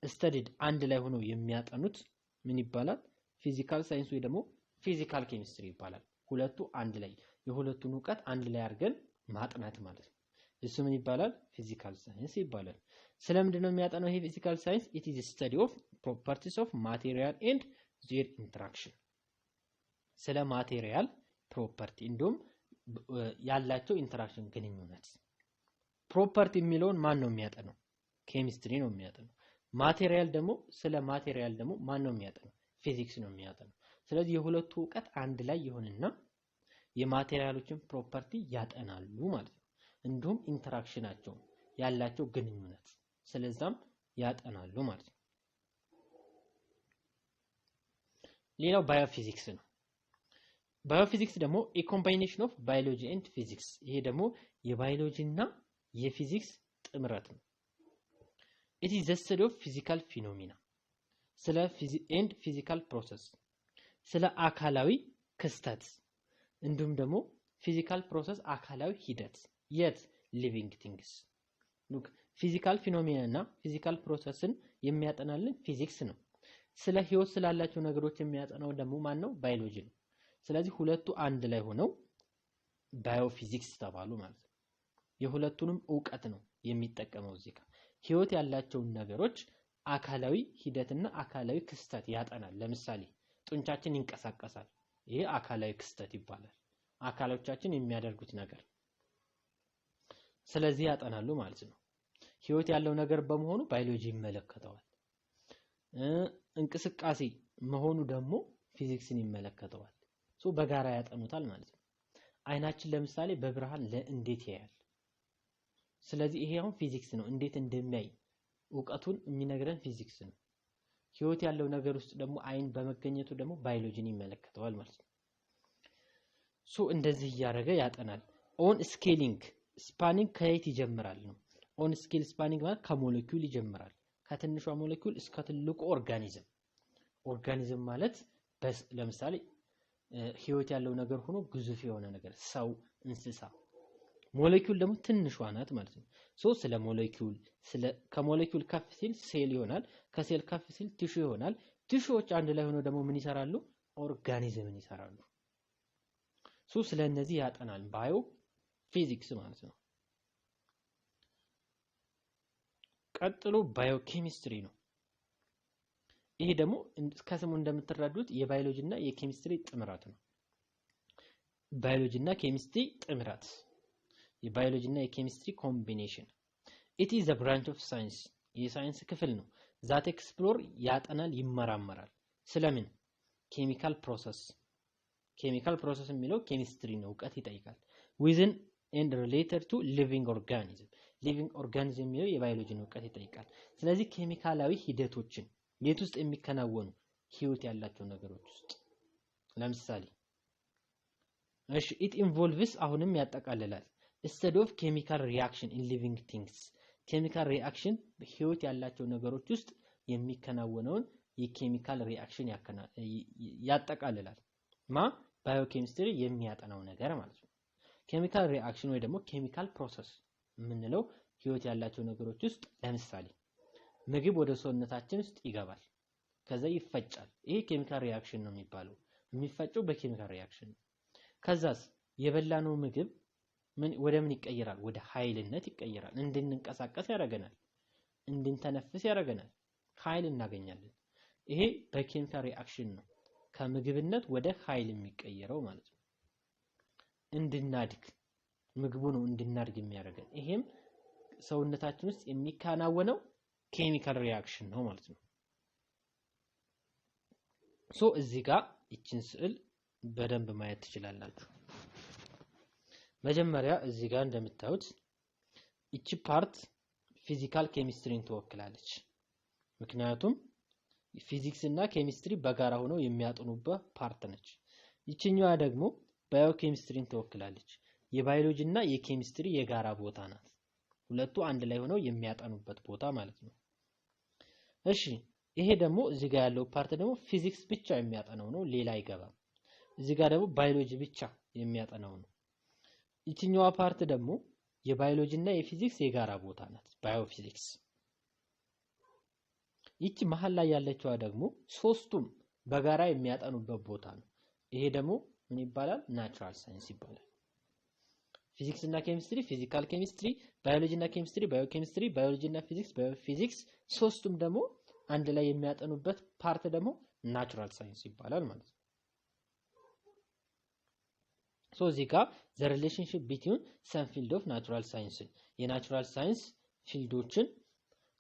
ስተዲድ አንድ ላይ ሆነው የሚያጠኑት ምን ይባላል? ፊዚካል ሳይንስ ወይ ደግሞ ፊዚካል ኬሚስትሪ ይባላል። ሁለቱ አንድ ላይ የሁለቱን ዕውቀት አንድ ላይ አድርገን ማጥናት ማለት ነው። እሱ ምን ይባላል? ፊዚካል ሳይንስ ይባላል። ስለምንድን ነው የሚያጠናው ይሄ ፊዚካል ሳይንስ? ኢት ኢዝ ስታዲ ኦፍ ፕሮፐርቲስ ኦፍ ማቴሪያል ኤንድ ዜር ኢንተራክሽን። ስለ ማቴሪያል ፕሮፐርቲ እንዲሁም ያላቸው ኢንተራክሽን ግንኙነት። ፕሮፐርቲ የሚለውን ማን ነው የሚያጠናው? ኬሚስትሪ ነው የሚያጠናው። ማቴሪያል ደግሞ ስለ ማቴሪያል ደግሞ ማን ነው የሚያጠናው? ፊዚክስ ነው የሚያጠናው። ስለዚህ የሁለቱ ዕውቀት አንድ ላይ ይሆንና የማቴሪያሎችን ፕሮፐርቲ ያጠናሉ ማለት ነው። እንዲሁም ኢንተራክሽናቸው ያላቸው ግንኙነት ስለዛም ያጠናሉ ማለት ነው። ሌላው ባዮፊዚክስ ነው። ባዮፊዚክስ ደግሞ a combination of biology and physics ይሄ ደግሞ የባዮሎጂ እና የፊዚክስ ጥምረት ነው። it is the study of physical phenomena ስለ physical process ስለ አካላዊ ክስተት እንዲሁም ደግሞ physical process አካላዊ ሂደት የት living things look physical phenomena እና physical processን የሚያጠናልን ፊዚክስ ነው። ስለ ህይወት ስላላቸው ነገሮች የሚያጠናው ደግሞ ማን ነው? ባዮሎጂ ነው። ስለዚህ ሁለቱ አንድ ላይ ሆነው ባዮፊዚክስ ተባሉ ማለት ነው። የሁለቱንም ዕውቀት ነው የሚጠቀመው እዚህ ጋር። ህይወት ያላቸውን ነገሮች አካላዊ ሂደትና አካላዊ ክስተት ያጠናል። ለምሳሌ ጡንቻችን ይንቀሳቀሳል፣ ይሄ አካላዊ ክስተት ይባላል። አካሎቻችን የሚያደርጉት ነገር ስለዚህ ያጠናሉ ማለት ነው። ህይወት ያለው ነገር በመሆኑ ባዮሎጂ ይመለከተዋል። እንቅስቃሴ መሆኑ ደግሞ ፊዚክስን ይመለከተዋል። ሶ በጋራ ያጠኑታል ማለት ነው። አይናችን ለምሳሌ በብርሃን እንዴት ያያል? ስለዚህ ይሄ አሁን ፊዚክስ ነው። እንዴት እንደሚያይ ዕውቀቱን የሚነግረን ፊዚክስ ነው። ህይወት ያለው ነገር ውስጥ ደግሞ አይን በመገኘቱ ደግሞ ባዮሎጂን ይመለከተዋል ማለት ነው። ሶ እንደዚህ እያደረገ ያጠናል። ኦን ስኬሊንግ ስፓኒንግ ከየት ይጀምራል ነው? ኦን ስኬል ስፓኒንግ ማለት ከሞለኪውል ይጀምራል። ከትንሿ ሞለኪውል እስከ ትልቁ ኦርጋኒዝም። ኦርጋኒዝም ማለት ለምሳሌ ህይወት ያለው ነገር ሆኖ ግዙፍ የሆነ ነገር ሰው፣ እንስሳ። ሞለኪውል ደግሞ ትንሿ ናት ማለት ነው። ሶ ስለ ሞለኪውል ከሞለኪውል ከፍ ሲል ሴል ይሆናል። ከሴል ከፍ ሲል ቲሹ ይሆናል። ቲሹዎች አንድ ላይ ሆኖ ደግሞ ምን ይሰራሉ? ኦርጋኒዝምን ይሰራሉ። ሶ ስለ እነዚህ ያጠናል ባዮ ፊዚክስ ማለት ነው። ቀጥሎ ባዮኬሚስትሪ ነው። ይሄ ደግሞ ከስሙ እንደምትረዱት የባዮሎጂ እና የኬሚስትሪ ጥምረት ነው። ባዮሎጂ እና ኬሚስትሪ ጥምረት፣ የባዮሎጂ እና የኬሚስትሪ ኮምቢኔሽን። it is a branch of science የሳይንስ ክፍል ነው። that explore ያጠናል፣ ይመራመራል። ስለምን? ኬሚካል ፕሮሰስ። ኬሚካል ፕሮሰስ የሚለው ኬሚስትሪ ነው፣ ዕውቀት ይጠይቃል። within and related to living organism living organism የሚለው የባዮሎጂን ዕውቀት ይጠይቃል። ስለዚህ ኬሚካላዊ ሂደቶችን የት ውስጥ የሚከናወኑ ህይወት ያላቸው ነገሮች ውስጥ ለምሳሌ እሺ it involves አሁንም ያጠቃልላል study of chemical reaction in living things chemical reaction ህይወት ያላቸው ነገሮች ውስጥ የሚከናወነውን የኬሚካል ሪአክሽን ያጠቃልላል ባዮኬሚስትሪ የሚያጠናው ነገር ማለት ነው ኬሚካል ሪአክሽን ወይ ደግሞ ኬሚካል ፕሮሰስ ምንለው ህይወት ያላቸው ነገሮች ውስጥ ለምሳሌ ምግብ ወደ ሰውነታችን ውስጥ ይገባል ከዛ ይፈጫል ይሄ ኬሚካል ሪአክሽን ነው የሚባለው የሚፈጨው በኬሚካል ሪአክሽን ከዛስ የበላነው ምግብ ወደ ምን ይቀየራል ወደ ኃይልነት ይቀየራል እንድንንቀሳቀስ ያደርገናል እንድንተነፍስ ያደርገናል ኃይል እናገኛለን ይሄ በኬሚካል ሪአክሽን ነው ከምግብነት ወደ ኃይል የሚቀየረው ማለት ነው እንድናድግ ምግቡ ነው እንድናድግ የሚያደርገን ይሄም ሰውነታችን ውስጥ የሚከናወነው ኬሚካል ሪአክሽን ነው ማለት ነው ሶ እዚህ ጋር እቺን ስዕል በደንብ ማየት ትችላላችሁ መጀመሪያ እዚህ ጋር እንደምታዩት እቺ ፓርት ፊዚካል ኬሚስትሪን ትወክላለች ምክንያቱም ፊዚክስ እና ኬሚስትሪ በጋራ ሆነው የሚያጠኑበት ፓርት ነች ይችኛዋ ደግሞ ባዮኬሚስትሪን ትወክላለች የባዮሎጂ እና የኬሚስትሪ የጋራ ቦታ ናት ሁለቱ አንድ ላይ ሆነው የሚያጠኑበት ቦታ ማለት ነው እሺ ይሄ ደግሞ እዚህ ጋር ያለው ፓርት ደግሞ ፊዚክስ ብቻ የሚያጠናው ነው ሌላ አይገባም እዚህ ጋር ደግሞ ባዮሎጂ ብቻ የሚያጠናው ነው ይችኛዋ ፓርት ደግሞ የባዮሎጂ እና የፊዚክስ የጋራ ቦታ ናት ባዮፊዚክስ ይቺ መሃል ላይ ያለችዋ ደግሞ ሶስቱም በጋራ የሚያጠኑበት ቦታ ነው ይሄ ደግሞ ምን ይባላል ናቹራል ሳይንስ ይባላል ፊዚክስ እና ኬሚስትሪ ፊዚካል ኬሚስትሪ ባዮሎጂ እና ኬሚስትሪ ባዮኬሚስትሪ ባዮሎጂ እና ፊዚክስ ባዮፊዚክስ ሶስቱም ደግሞ አንድ ላይ የሚያጠኑበት ፓርት ደግሞ ናቹራል ሳይንስ ይባላል ማለት ነው ሶ እዚህ ጋር the relationship between some field of natural science የናቹራል ሳይንስ ፊልዶችን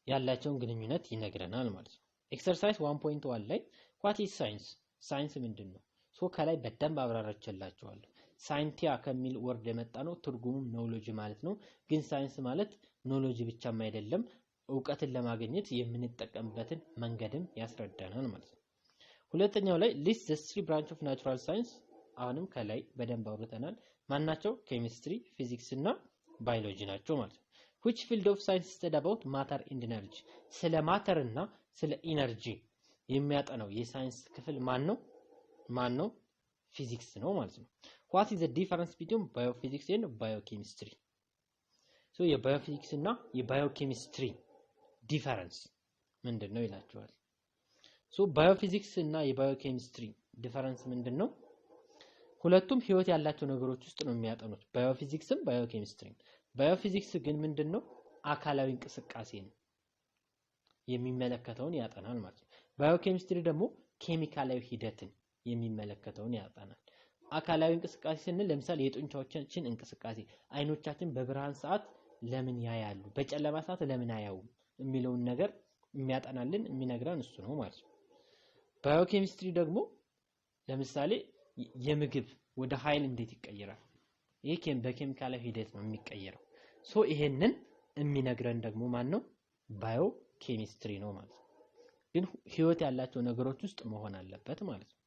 ያላቸውን ግንኙነት ይነግረናል ማለት ነው ኤክሰርሳይዝ 1.1 ላይ what is science ሳይንስ ምንድነው ሶ ከላይ በደንብ አብራራችላችኋለሁ ሳይንቲያ ከሚል ወርድ የመጣ ነው ትርጉሙም ኖሎጂ ማለት ነው ግን ሳይንስ ማለት ኖሎጂ ብቻም አይደለም ዕውቀትን ለማግኘት የምንጠቀምበትን መንገድም ያስረዳናል ማለት ነው ሁለተኛው ላይ list the three branch of natural science አሁንም ከላይ በደንብ አውርተናል ማናቸው ኬሚስትሪ ፊዚክስ እና ባዮሎጂ ናቸው ማለት ነው which field of science study about matter and energy ስለ ማተር እና ስለ ኢነርጂ የሚያጠናው የሳይንስ ክፍል ማን ነው ፊዚክስ ነው ማለት ነው what is the difference between biophysics and biochemistry so የባዮፊዚክስ እና የባዮኬሚስትሪ ዲፈረንስ ምንድነው ይላችኋል so ባዮፊዚክስ እና የባዮኬሚስትሪ ዲፈረንስ ምንድነው ሁለቱም ህይወት ያላቸው ነገሮች ውስጥ ነው የሚያጠኑት ባዮፊዚክስም ባዮኬሚስትሪ ባዮፊዚክስ ግን ምንድነው አካላዊ እንቅስቃሴ ነው የሚመለከተውን ያጠናል ማለት ነው ባዮኬሚስትሪ ደግሞ ኬሚካላዊ ሂደትን የሚመለከተውን ያጠናል አካላዊ እንቅስቃሴ ስንል ለምሳሌ የጡንቻዎቻችን እንቅስቃሴ አይኖቻችን በብርሃን ሰዓት ለምን ያያሉ በጨለማ ሰዓት ለምን አያዩም የሚለውን ነገር የሚያጠናልን የሚነግረን እሱ ነው ማለት ነው ባዮኬሚስትሪ ደግሞ ለምሳሌ የምግብ ወደ ኃይል እንዴት ይቀየራል ይሄ በኬሚካላዊ ሂደት ነው የሚቀየረው ሶ ይሄንን የሚነግረን ደግሞ ማን ነው ባዮኬሚስትሪ ነው ማለት ነው ግን ህይወት ያላቸው ነገሮች ውስጥ መሆን አለበት ማለት ነው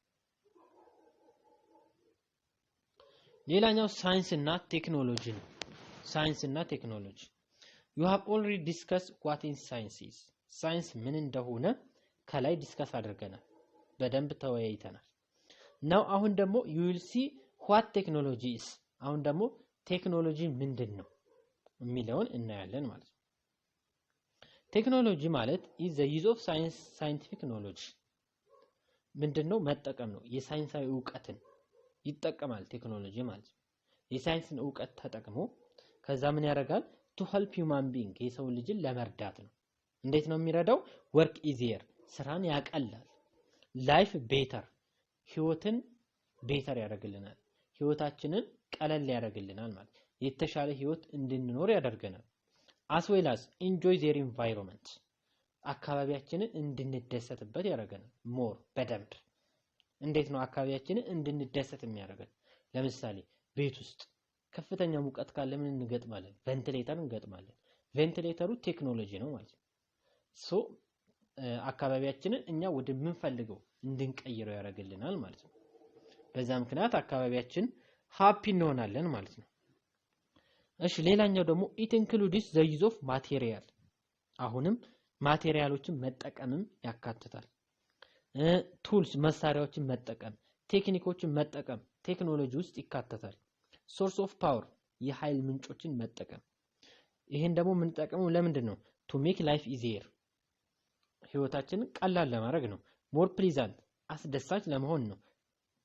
ሌላኛው ሳይንስ እና ቴክኖሎጂ ነው ሳይንስ እና ቴክኖሎጂ you have already discussed what is science is ሳይንስ ምን እንደሆነ ከላይ ዲስከስ አድርገናል በደንብ ተወያይተናል now አሁን ደግሞ you will see what technology is አሁን ደግሞ ቴክኖሎጂ ምንድነው የሚለውን እናያለን ማለት ነው ቴክኖሎጂ ማለት is the use of scientific knowledge ምንድነው መጠቀም ነው የሳይንሳዊ ዕውቀትን ይጠቀማል ቴክኖሎጂ ማለት ነው የሳይንስን ዕውቀት ተጠቅሞ ከዛ ምን ያደርጋል to help human being የሰው ልጅን ለመርዳት ነው እንዴት ነው የሚረዳው work easier ስራን ያቀላል life better ህይወትን better ያደርግልናል ህይወታችንን ቀለል ያደርግልናል ማለት የተሻለ ህይወት እንድንኖር ያደርገናል as well as enjoy their environment አካባቢያችንን እንድንደሰትበት ያደርገናል more በደንብ እንዴት ነው አካባቢያችንን እንድንደሰት የሚያደርገን ለምሳሌ ቤት ውስጥ ከፍተኛ ሙቀት ካለ ምን እንገጥማለን ቬንቲሌተር እንገጥማለን ቬንቲሌተሩ ቴክኖሎጂ ነው ማለት ነው ሶ አካባቢያችንን እኛ ወደ ምን ፈልገው እንድንቀይረው ያደርግልናል ማለት ነው በዛ ምክንያት አካባቢያችን ሃፒ እንሆናለን ማለት ነው እሺ ሌላኛው ደግሞ it includes the use of material አሁንም ማቴሪያሎችን መጠቀምም ያካትታል ቱልስ መሳሪያዎችን መጠቀም ቴክኒኮችን መጠቀም ቴክኖሎጂ ውስጥ ይካተታል ሶርስ ኦፍ ፓወር የኃይል ምንጮችን መጠቀም ይሄን ደግሞ ምን ተጠቀመው ለምንድን ነው to make life easier ህይወታችንን ቀላል ለማድረግ ነው more pleasant አስደሳች ለመሆን ነው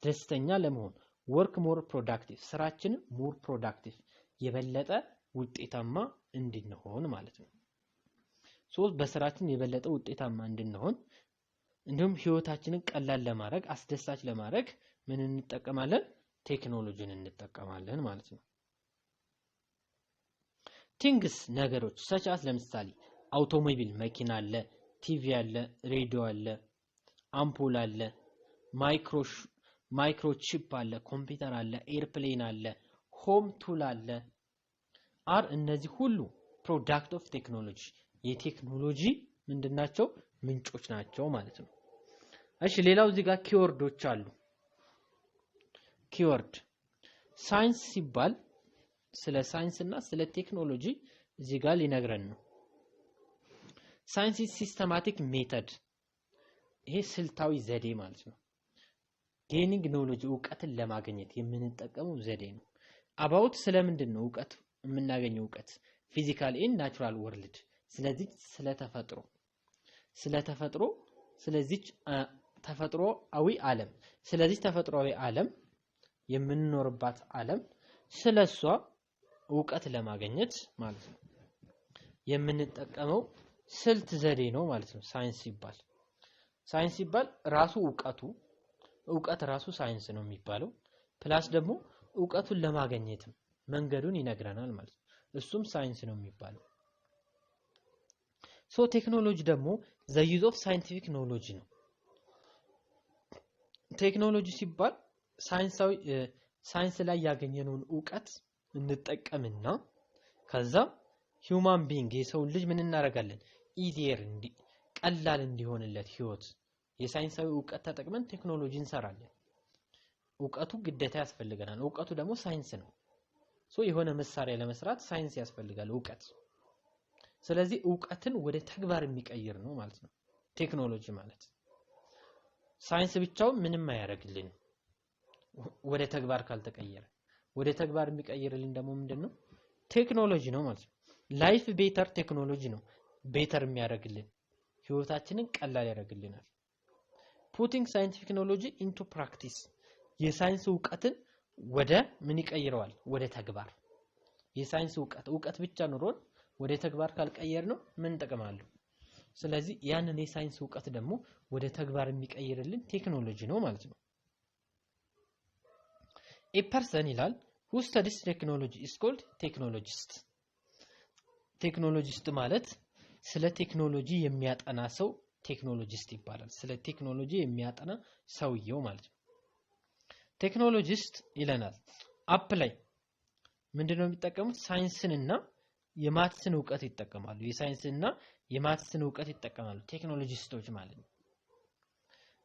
ደስተኛ ለመሆን work more productive ስራችንን more productive የበለጠ ውጤታማ እንድንሆን ማለት ነው ሶ በስራችን የበለጠ ውጤታማ እንድንሆን እንዲሁም ህይወታችንን ቀላል ለማድረግ አስደሳች ለማድረግ ምን እንጠቀማለን ቴክኖሎጂን እንጠቀማለን ማለት ነው ቲንግስ ነገሮች such as ለምሳሌ አውቶሞቢል መኪና አለ ቲቪ አለ ሬዲዮ አለ አምፖል አለ ማይክሮቺፕ አለ ኮምፒውተር አለ ኤርፕሌን አለ ሆም ቱል አለ አር እነዚህ ሁሉ ፕሮዳክት ኦፍ ቴክኖሎጂ የቴክኖሎጂ ምንድናቸው ምንጮች ናቸው ማለት ነው እሺ ሌላው እዚህ ጋር ኪወርዶች አሉ ኪወርድ ሳይንስ ሲባል ስለ ሳይንስ እና ስለ ቴክኖሎጂ እዚህ ጋር ሊነግረን ነው ሳይንስ ሲስተማቲክ ሜተድ ይሄ ስልታዊ ዘዴ ማለት ነው ጌኒንግ ኖሌጅ ዕውቀትን ለማግኘት የምንጠቀመው ዘዴ ነው አባውት ስለምንድን ነው ዕውቀት የምናገኘው ዕውቀት ፊዚካል ኤንድ ናቹራል ወርልድ ስለዚህ ስለተፈጥሮ ስለዚህ ተፈጥሮአዊ ዓለም ስለዚህ ተፈጥሮአዊ ዓለም የምንኖርባት ዓለም ስለሷ ዕውቀት ለማግኘት ማለት ነው የምንጠቀመው ስልት ዘዴ ነው ማለት ነው ሳይንስ ሲባል ራሱ ዕውቀት ራሱ ሳይንስ ነው የሚባለው ፕላስ ደግሞ ዕውቀቱን ለማግኘትም መንገዱን ይነግረናል ማለት ነው እሱም ሳይንስ ነው የሚባለው ሶ ቴክኖሎጂ ደግሞ the use of scientific knowledge ነው ቴክኖሎጂ ሲባል ሳይንስ ላይ ያገኘነውን ዕውቀት እንጠቀምና ከዛ human being የሰው ልጅ ምን እናደርጋለን ኢዚየር ቀላል እንዲሆንለት ህይወት የሳይንሳዊ ዕውቀት ተጠቅመን ቴክኖሎጂ እንሰራለን ዕውቀቱ ግዴታ ያስፈልገናል ዕውቀቱ ደግሞ ሳይንስ ነው ሶ የሆነ መሳሪያ ለመስራት ሳይንስ ያስፈልጋል ዕውቀት ስለዚህ ዕውቀትን ወደ ተግባር የሚቀይር ነው ማለት ነው ቴክኖሎጂ ማለት ሳይንስ ብቻው ምንም አያደርግልን ወደ ተግባር ካልተቀየረ ወደ ተግባር የሚቀይርልን ደግሞ ምንድነው ቴክኖሎጂ ነው ማለት ነው ላይፍ ቤተር ቴክኖሎጂ ነው ቤተር የሚያደርግልን ህይወታችንን ቀላል ያደርግልናል putting scientific knowledge into practice የሳይንስ ዕውቀትን ወደ ምን ይቀይረዋል ወደ ተግባር የሳይንስ ዕውቀት ብቻ ኑሮን ወደ ተግባር ካልቀየር ነው ምን ተቀማለሁ ስለዚህ ያንን የሳይንስ ዕውቀት ደግሞ ወደ ተግባር የሚቀይርልን ቴክኖሎጂ ነው ማለት ነው a person ይላል who studies technology is called technologist ቴክኖሎጂስት ማለት ስለ ቴክኖሎጂ የሚያጠና ሰው ቴክኖሎጂስት ይባላል ስለ ቴክኖሎጂ የሚያጠና ሰውየው ማለት ነው ቴክኖሎጂስት ይለናል አፕላይ ምንድነው የሚጠቀሙት ሳይንስንና የማትስን ዕውቀት ይጠቀማሉ የሳይንስና የማትስን ዕውቀት ይጠቀማሉ ቴክኖሎጂስቶች ማለት ነው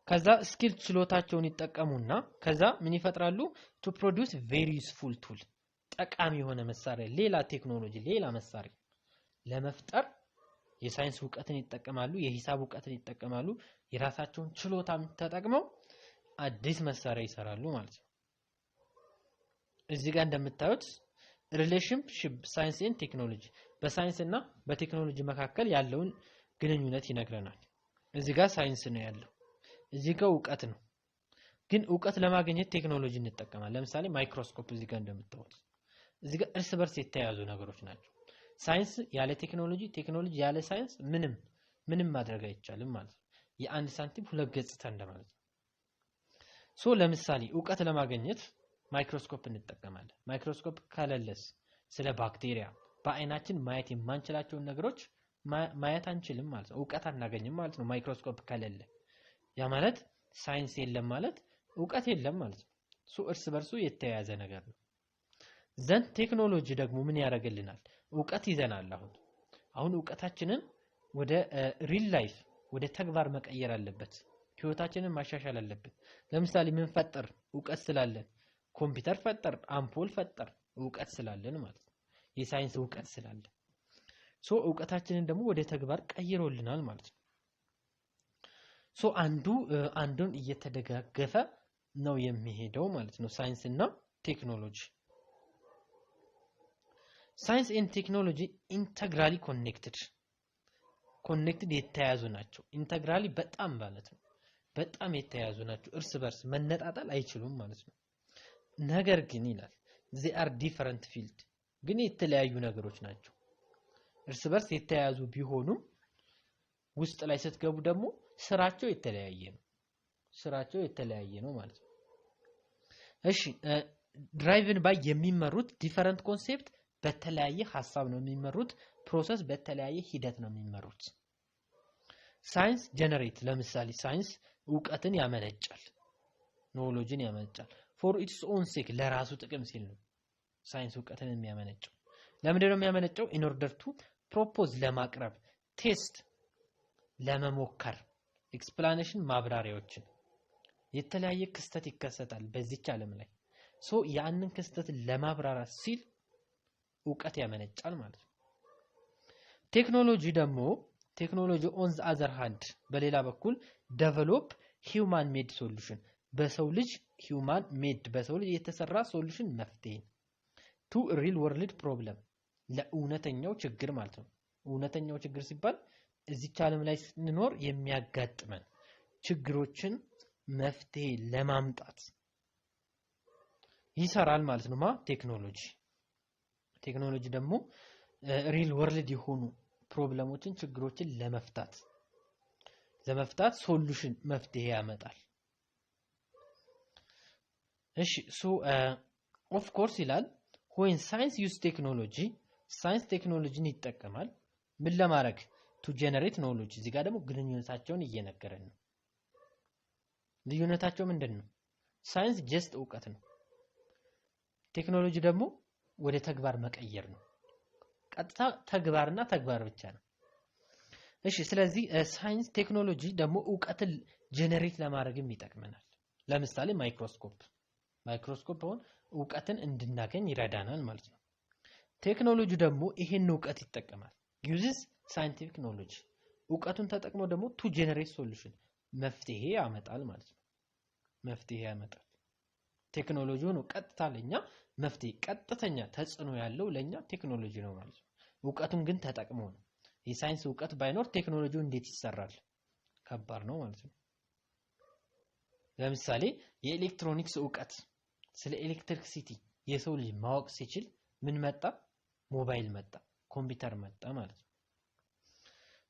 ከዛ ስኪል ችሎታቸውን ይጠቀሙና ከዛ ምን ይፈጥራሉ to produce very useful tool ጠቃሚ የሆነ መሳሪያ ሌላ ቴክኖሎጂ ሌላ መሳሪያ ለመፍጠር የሳይንስ ዕውቀትን ይጠቀማሉ የሂሳብ ዕውቀትን ይጠቀማሉ የራሳቸውን ችሎታም ተጠቅመው አዲስ መሳሪያ ይሰራሉ ማለት ነው እዚህ ጋር እንደምታዩት ሪሌሽንሺፕ ሳይንስ ኤንድ ቴክኖሎጂ በሳይንስና በቴክኖሎጂ መካከል ያለውን ግንኙነት ይነግረናል እዚህ ጋር ሳይንስ ነው ያለው እዚህ ጋር ዕውቀት ነው ግን ዕውቀት ለማግኘት ቴክኖሎጂ እንጠቀማለን ለምሳሌ ማይክሮስኮፕ እዚህ ጋር እንደምታዩት እዚህ ጋር እርስ በርስ የተያያዙ ነገሮች ናቸው ሳይንስ ያለ ቴክኖሎጂ ያለ ሳይንስ ምንም ማድረግ አይቻልም ማለት ነው የአንድ ሳንቲም ሁለት ገጽታ እንደማለት ነው ሶ ለምሳሌ ዕውቀት ለማግኘት ማይክሮስኮፕ እንጠቀማለን ማይክሮስኮፕ ካለለስ ስለ ባክቴሪያ በአይናችን ማየት የማንችላቸውን ነገሮች ማየት አንችልም ማለት ነው ዕውቀት አናገኝም ማለት ነው ማይክሮስኮፕ ካለለ ያ ማለት ሳይንስ የለም ማለት ዕውቀት የለም ማለት ነው ሶ እርስ በርሱ የተያያዘ ነገር ነው ዘን ቴክኖሎጂ ደግሞ ምን ያደርግልናል ዕውቀት ይዘናል አሁን ዕውቀታችንን ወደ ሪል ላይፍ ወደ ተግባር መቀየር አለበት ህይወታችንን ማሻሻል አለበት ለምሳሌ ምን ፈጠር ዕውቀት ስላለን ኮምፒውተር ፈጠር አምፖል ፈጠር ዕውቀት ስላለን ማለት ነው የሳይንስ ዕውቀት ስላለን ሶ ዕውቀታችንን ደግሞ ወደ ተግባር ቀይሮልናል ማለት ነው ሶ አንዱን እየተደጋገፈ ነው የሚሄደው ማለት ነው ሳይንስ እና ቴክኖሎጂ ሳይንስ ኤንድ ቴክኖሎጂ ኢንተግራሊ ኮኔክትድ የተያያዙ ናቸው ኢንተግራሊ በጣም ማለት ነው በጣም የተያያዙ ናቸው እርስ በርስ መነጣጣል አይችሉም ማለት ነው ነገር ግን ይላል they are different field ግን የተለያዩ ነገሮች ናቸው እርስ በርስ የተያያዙ ቢሆኑም ውስጥ ላይ ስትገቡ ደግሞ ስራቸው የተለያየ ነው ማለት ነው እሺ ድራይቭን ባይ የሚመሩት ዲፈረንት ኮንሴፕት በተለያየ ሐሳብ ነው የሚመሩት ፕሮሰስ በተለያየ ሂደት ነው የሚመሩት ሳይንስ ጀነሬት ለምሳሌ ሳይንስ ዕውቀትን ያመነጫል ኖሌጅን ያመነጫል for its own sake ለራሱ ጥቅም ሲል ነው ሳይንስ ዕውቀትን የሚያመነጨው ለምንድነው የሚያመነጨው in order to propose ለማቅረብ ቴስት ለመሞከር ኤክስፕላኔሽን ማብራሪያዎችን የተለያየ ክስተት ይከሰታል በዚች ዓለም ላይ ሶ ያንን ክስተት ለማብራራት ሲል ዕውቀት ያመነጫል ማለት ነው ቴክኖሎጂ on the other hand በሌላ በኩል develop human made solution በሰው ልጅ የተሰራ ሶሉሽን መፍትሄ to real world problem ለእውነተኛው ችግር ማለት ነው እውነተኛው ችግር ሲባል እዚህ ዓለም ላይ ስንኖር የሚያጋጥመን ችግሮችን መፍትሄ ለማምጣት ይሰራል ማለት ነው ቴክኖሎጂ ደግሞ ሪል ወርልድ የሆኑ ፕሮብለሞችን ችግሮችን ለመፍታት ሶሉሽን መፍትሄ ያመጣል እሺ ኦፍ ኮርስ ይላል when science use technology ሳይንስ ቴክኖሎጂን ይጠቀማል ምን ለማድረግ to generate knowledge እዚህ ጋር ደግሞ ግንኙነታቸውን እየነገረን ነው ልዩነታቸው ምንድነው ሳይንስ ጀስት ዕውቀት ነው ቴክኖሎጂ ደግሞ ወደ ተግባር መቀየር ነው ቀጥታ ተግባርና ተግባር ብቻ ነው እሺ ስለዚህ ሳይንስ ቴክኖሎጂ ደግሞ ዕውቀትን ጀነሬት ለማድረግም ይጠቅመናል ለምሳሌ ማይክሮስኮፕ አሁን ዕውቀትን እንድናገኝ ይረዳናል ማለት ነው ቴክኖሎጂ ደግሞ ይሄን ዕውቀት ይጠቀማል uses scientific knowledge ዕውቀቱን ተጠቅሞ ደግሞ to generate solution መፍትሄ ያመጣል ማለት ነው ቴክኖሎጂው ነው ቀጥታ ለኛ መፍትሄ ቀጥተኛ ተጽዕኖ ያለው ለኛ ቴክኖሎጂ ነው ማለት ነው ዕውቀቱን ግን ተጠቅሞ ነው የሳይንስ ዕውቀት ባይኖር ቴክኖሎጂው እንዴት ይሰራል ከባድ ነው ማለት ነው ለምሳሌ የኤሌክትሮኒክስ ዕውቀት ስለ ኤሌክትሪሲቲ የሰው ልጅ ማወቅ ሲችል ምን መጣ ሞባይል መጣ ኮምፒውተር መጣ ማለት ነው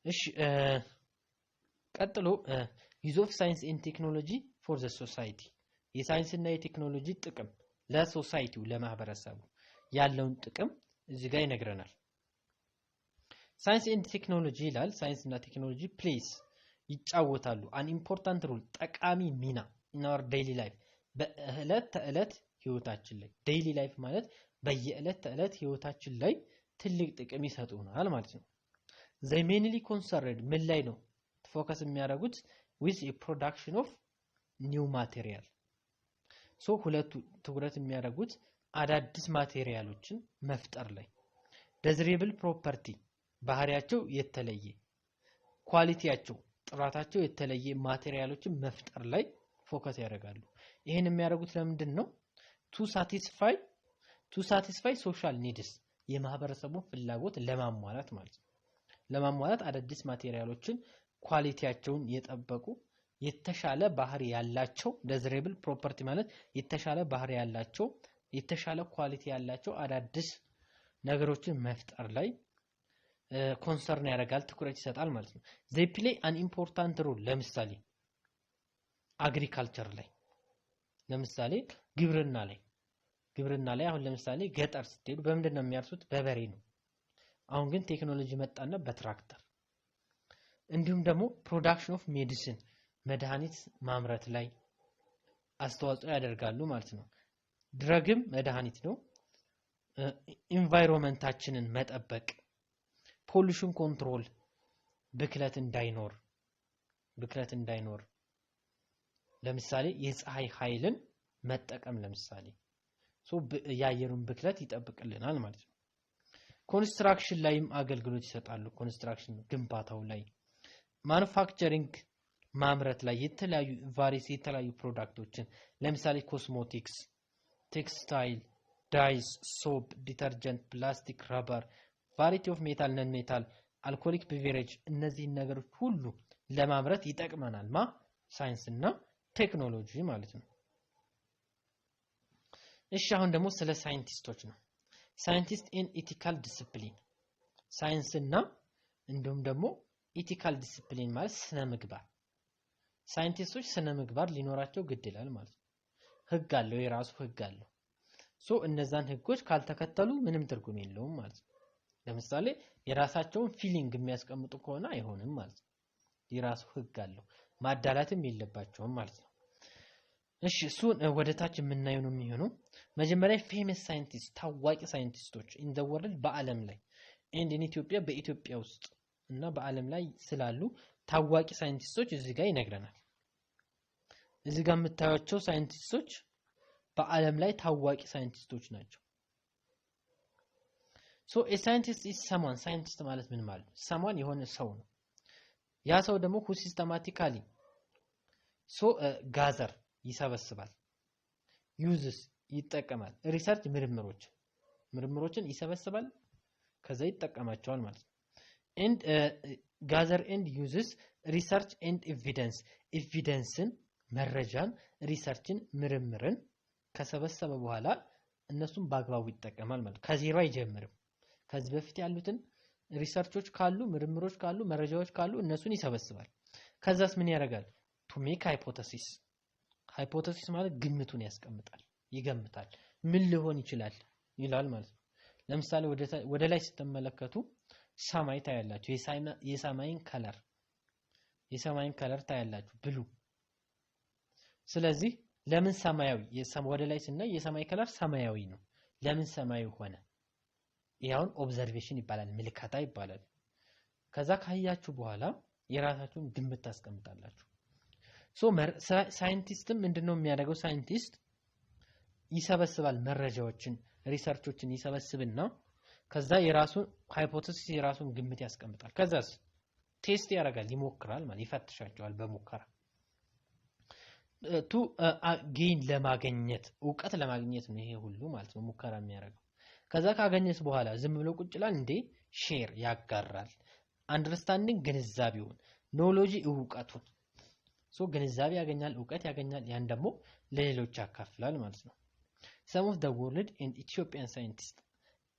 እሺ ቀጥሎ use of science and technology for the society የሳይንስ እና የቴክኖሎጂ ጥቅም ለሶሳይቲው ለማህበረሰቡ ያለውን ጥቅም እዚህ ጋር ይነግረናል ሳይንስ ኤንድ ቴክኖሎጂ ይላል ሳይንስ እና ቴክኖሎጂ ፕሌስ ይጫወታሉ an important role ጠቃሚ ሚና in our daily life በእለት ተእለት ህይወታችን ላይ daily life ማለት በየእለት ተእለት ህይወታችን ላይ ትልቅ ጥቅም ይሰጡናል ማለት ነው they mainly concerned ምን ላይ ነው ፎከስ የሚያደርጉት with a production of new material ሶ ሁለቱ ትኩረት የሚያደርጉት አዳዲስ ማቴሪያሎችን መፍጠር ላይ desirable property ባህሪያቸው የተለየ ኳሊቲያቸው ጥራታቸው የተለየ ማቴሪያሎችን መፍጠር ላይ ፎከስ ያደርጋሉ ይሄን የሚያደርጉት ለምንድን ነው to satisfy social needs የማህበረሰቡን ፍላጎት ለማሟላት ማለት ነው ለማሟላት አዳዲስ ማቴሪያሎችን ኳሊቲያቸውን የጠበቁ የተሻለ ባህሪ ያላቸው desirable property ማለት የተሻለ ባህሪ ያላቸው የተሻለ ኳሊቲ ያላቸው አዳዲስ ነገሮችን መፍጠር ላይ ኮንሰርን ያደርጋል ትኩረት ይሰጣል ማለት ነው they play an important role ለምሳሌ አግሪካልቸር ላይ ለምሳሌ ግብርና ላይ አሁን ለምሳሌ ገጠር ስትሄዱ በመንደና የሚያርሱት በበሬ ነው አሁን ግን ቴክኖሎጂ መጣና በትራክተር እንዲሁም ደግሞ ፕሮዳክሽን ኦፍ ሜዲሲን መድኃኒት ማምረት ላይ አስተዋጽኦ ያደርጋሉ ማለት ነው ድረግም መድኃኒት ነው ኢንቫይሮንመንታችንን መጠበቅ ፖሉሽን ኮንትሮል ብክለት እንዳይኖር ብክለት እንዳይኖር ለምሳሌ የፀሐይ ኃይልን መጠቀም ለምሳሌ የአየሩን ብክለት ይጠብቅልናል ማለት ነው። ኮንስትራክሽን ላይም አገልግሎት ይሰጣሉ። ኮንስትራክሽን ግንባታው ላይ ማኑፋክቸሪንግ ማምረት ላይ የተለያዩ ፕሮዳክቶችን ለምሳሌ ኮስሞቲክስ፣ ቴክስታይል፣ ዳይስ፣ ሶፕ፣ ዲተርጀንት፣ ፕላስቲክ፣ ረበር፣ ቫሪቲ ኦፍ ሜታል፣ ነን ሜታል፣ አልኮሊክ ቤቨሬጅ እነዚህን ነገሮች ሁሉ ለማምረት ይጠቅመናል ሳይንስ እና ቴክኖሎጂ ማለት ነው። እሺ አሁን ደግሞ ስለ ሳይንቲስቶች ነው። ሳይንቲስት ኢን ኢቲካል ዲሲፕሊን ሳይንስ እና እንዲሁም ደግሞ ኢቲካል ዲሲፕሊን ማለት ስነ ምግባር። ሳይንቲስቶች ስነ ምግባር ሊኖራቸው ግድ ይላል ማለት ነው። ህግ አለው፣ የራሱ ህግ አለው። እነዛን ህጎች ካልተከተሉ ምንም ትርጉም የለውም ማለት ነው። ለምሳሌ የራሳቸውን ፊሊንግ የሚያስቀምጡ ከሆነ አይሆንም ማለት ነው። የራሱ ህግ አለው፣ ማዳላትም የለባቸውም ማለት ነው። እሺ እሱን ወደታች የምናየው ነው የሚሆነው። መጀመሪያ ፌመስ ሳይንቲስት ታዋቂ ሳይንቲስቶች ኢን ዘ ወርልድ በአለም ላይ ኤንድ ኢን ኢትዮጵያ በኢትዮጵያ ውስጥ እና በአለም ላይ ስላሉ ታዋቂ ሳይንቲስቶች እዚህ ጋር ይነግረናል። እዚህ ጋር የምታዩቸው ሳይንቲስቶች በአለም ላይ ታዋቂ ሳይንቲስቶች ናቸው። a scientist is someone ሳይንቲስት ማለት ምን ማለት ነው? someone የሆነ ሰው ነው። ያ ሰው ደግሞ who systematically ጋዘር ይሰበስባል፣ uses ይጠቀማል፣ ሪሰርች ምርምሮችን ይሰበስባል ከዛ ይጠቀማቸዋል ማለት ነው። and gather and uses research and evidenceን መረጃን ሪሰርችን ምርምርን ከሰበሰበ በኋላ እነሱን በአግባቡ ይጠቀማል ማለት ከዜሮ አይጀምርም። ከዚህ በፊት ያሉትን ሪሰርቾች ካሉ ምርምሮች ካሉ መረጃዎች ካሉ እነሱን ይሰበስባል። ከዛስ ምን ያደርጋል? to make hypothesis ማለት ግምቱን ያስቀምጣል፣ ይገምታል፣ ምን ሊሆን ይችላል ይላል ማለት ነው። ለምሳሌ ወደ ላይ ስትመለከቱ ሰማይ ታያላችሁ። የሰማይን ከለር ታያላችሁ ብሉ። ስለዚህ ለምን ሰማያዊ ወደ ላይ ስናይ የሰማይ ከለር ሰማያዊ ነው። ለምን ሰማያዊ ሆነ? ይሄውን ኦብዘርቬሽን ይባላል፣ ምልከታ ይባላል። ከዛ ካያችሁ በኋላ የራሳችሁን ግምት ታስቀምጣላችሁ። ሳይንቲስትም ምንድነው የሚያደርገው? ሳይንቲስት ይሰበስባል፣ መረጃዎችን ሪሰርቾችን ይሰበስብና ከዛ የራሱን ሃይፖቴሲስ የራሱን ግምት ያስቀምጣል። ከዛስ ቴስት ያደርጋል፣ ይሞክራል ማለት ይፈትሻቸዋል በሙከራ ጌን ለማግኘት እውቀት ለማግኘት ነው ይሄ ሁሉ ማለት ነው ሙከራ የሚያደርገው። ከዛ ካገኘስ በኋላ ዝም ብሎ ቁጭ ይላል እንዴ? ሼር ያጋራል። አንደርስታንዲንግ ግንዛቤውን፣ ኖሎጂ እውቀቱን ግንዛቤ ያገኛል፣ እውቀት ያገኛል። ያን ደግሞ ለሌሎች ያካፍላል ማለት ነው። some of the world and Ethiopian scientists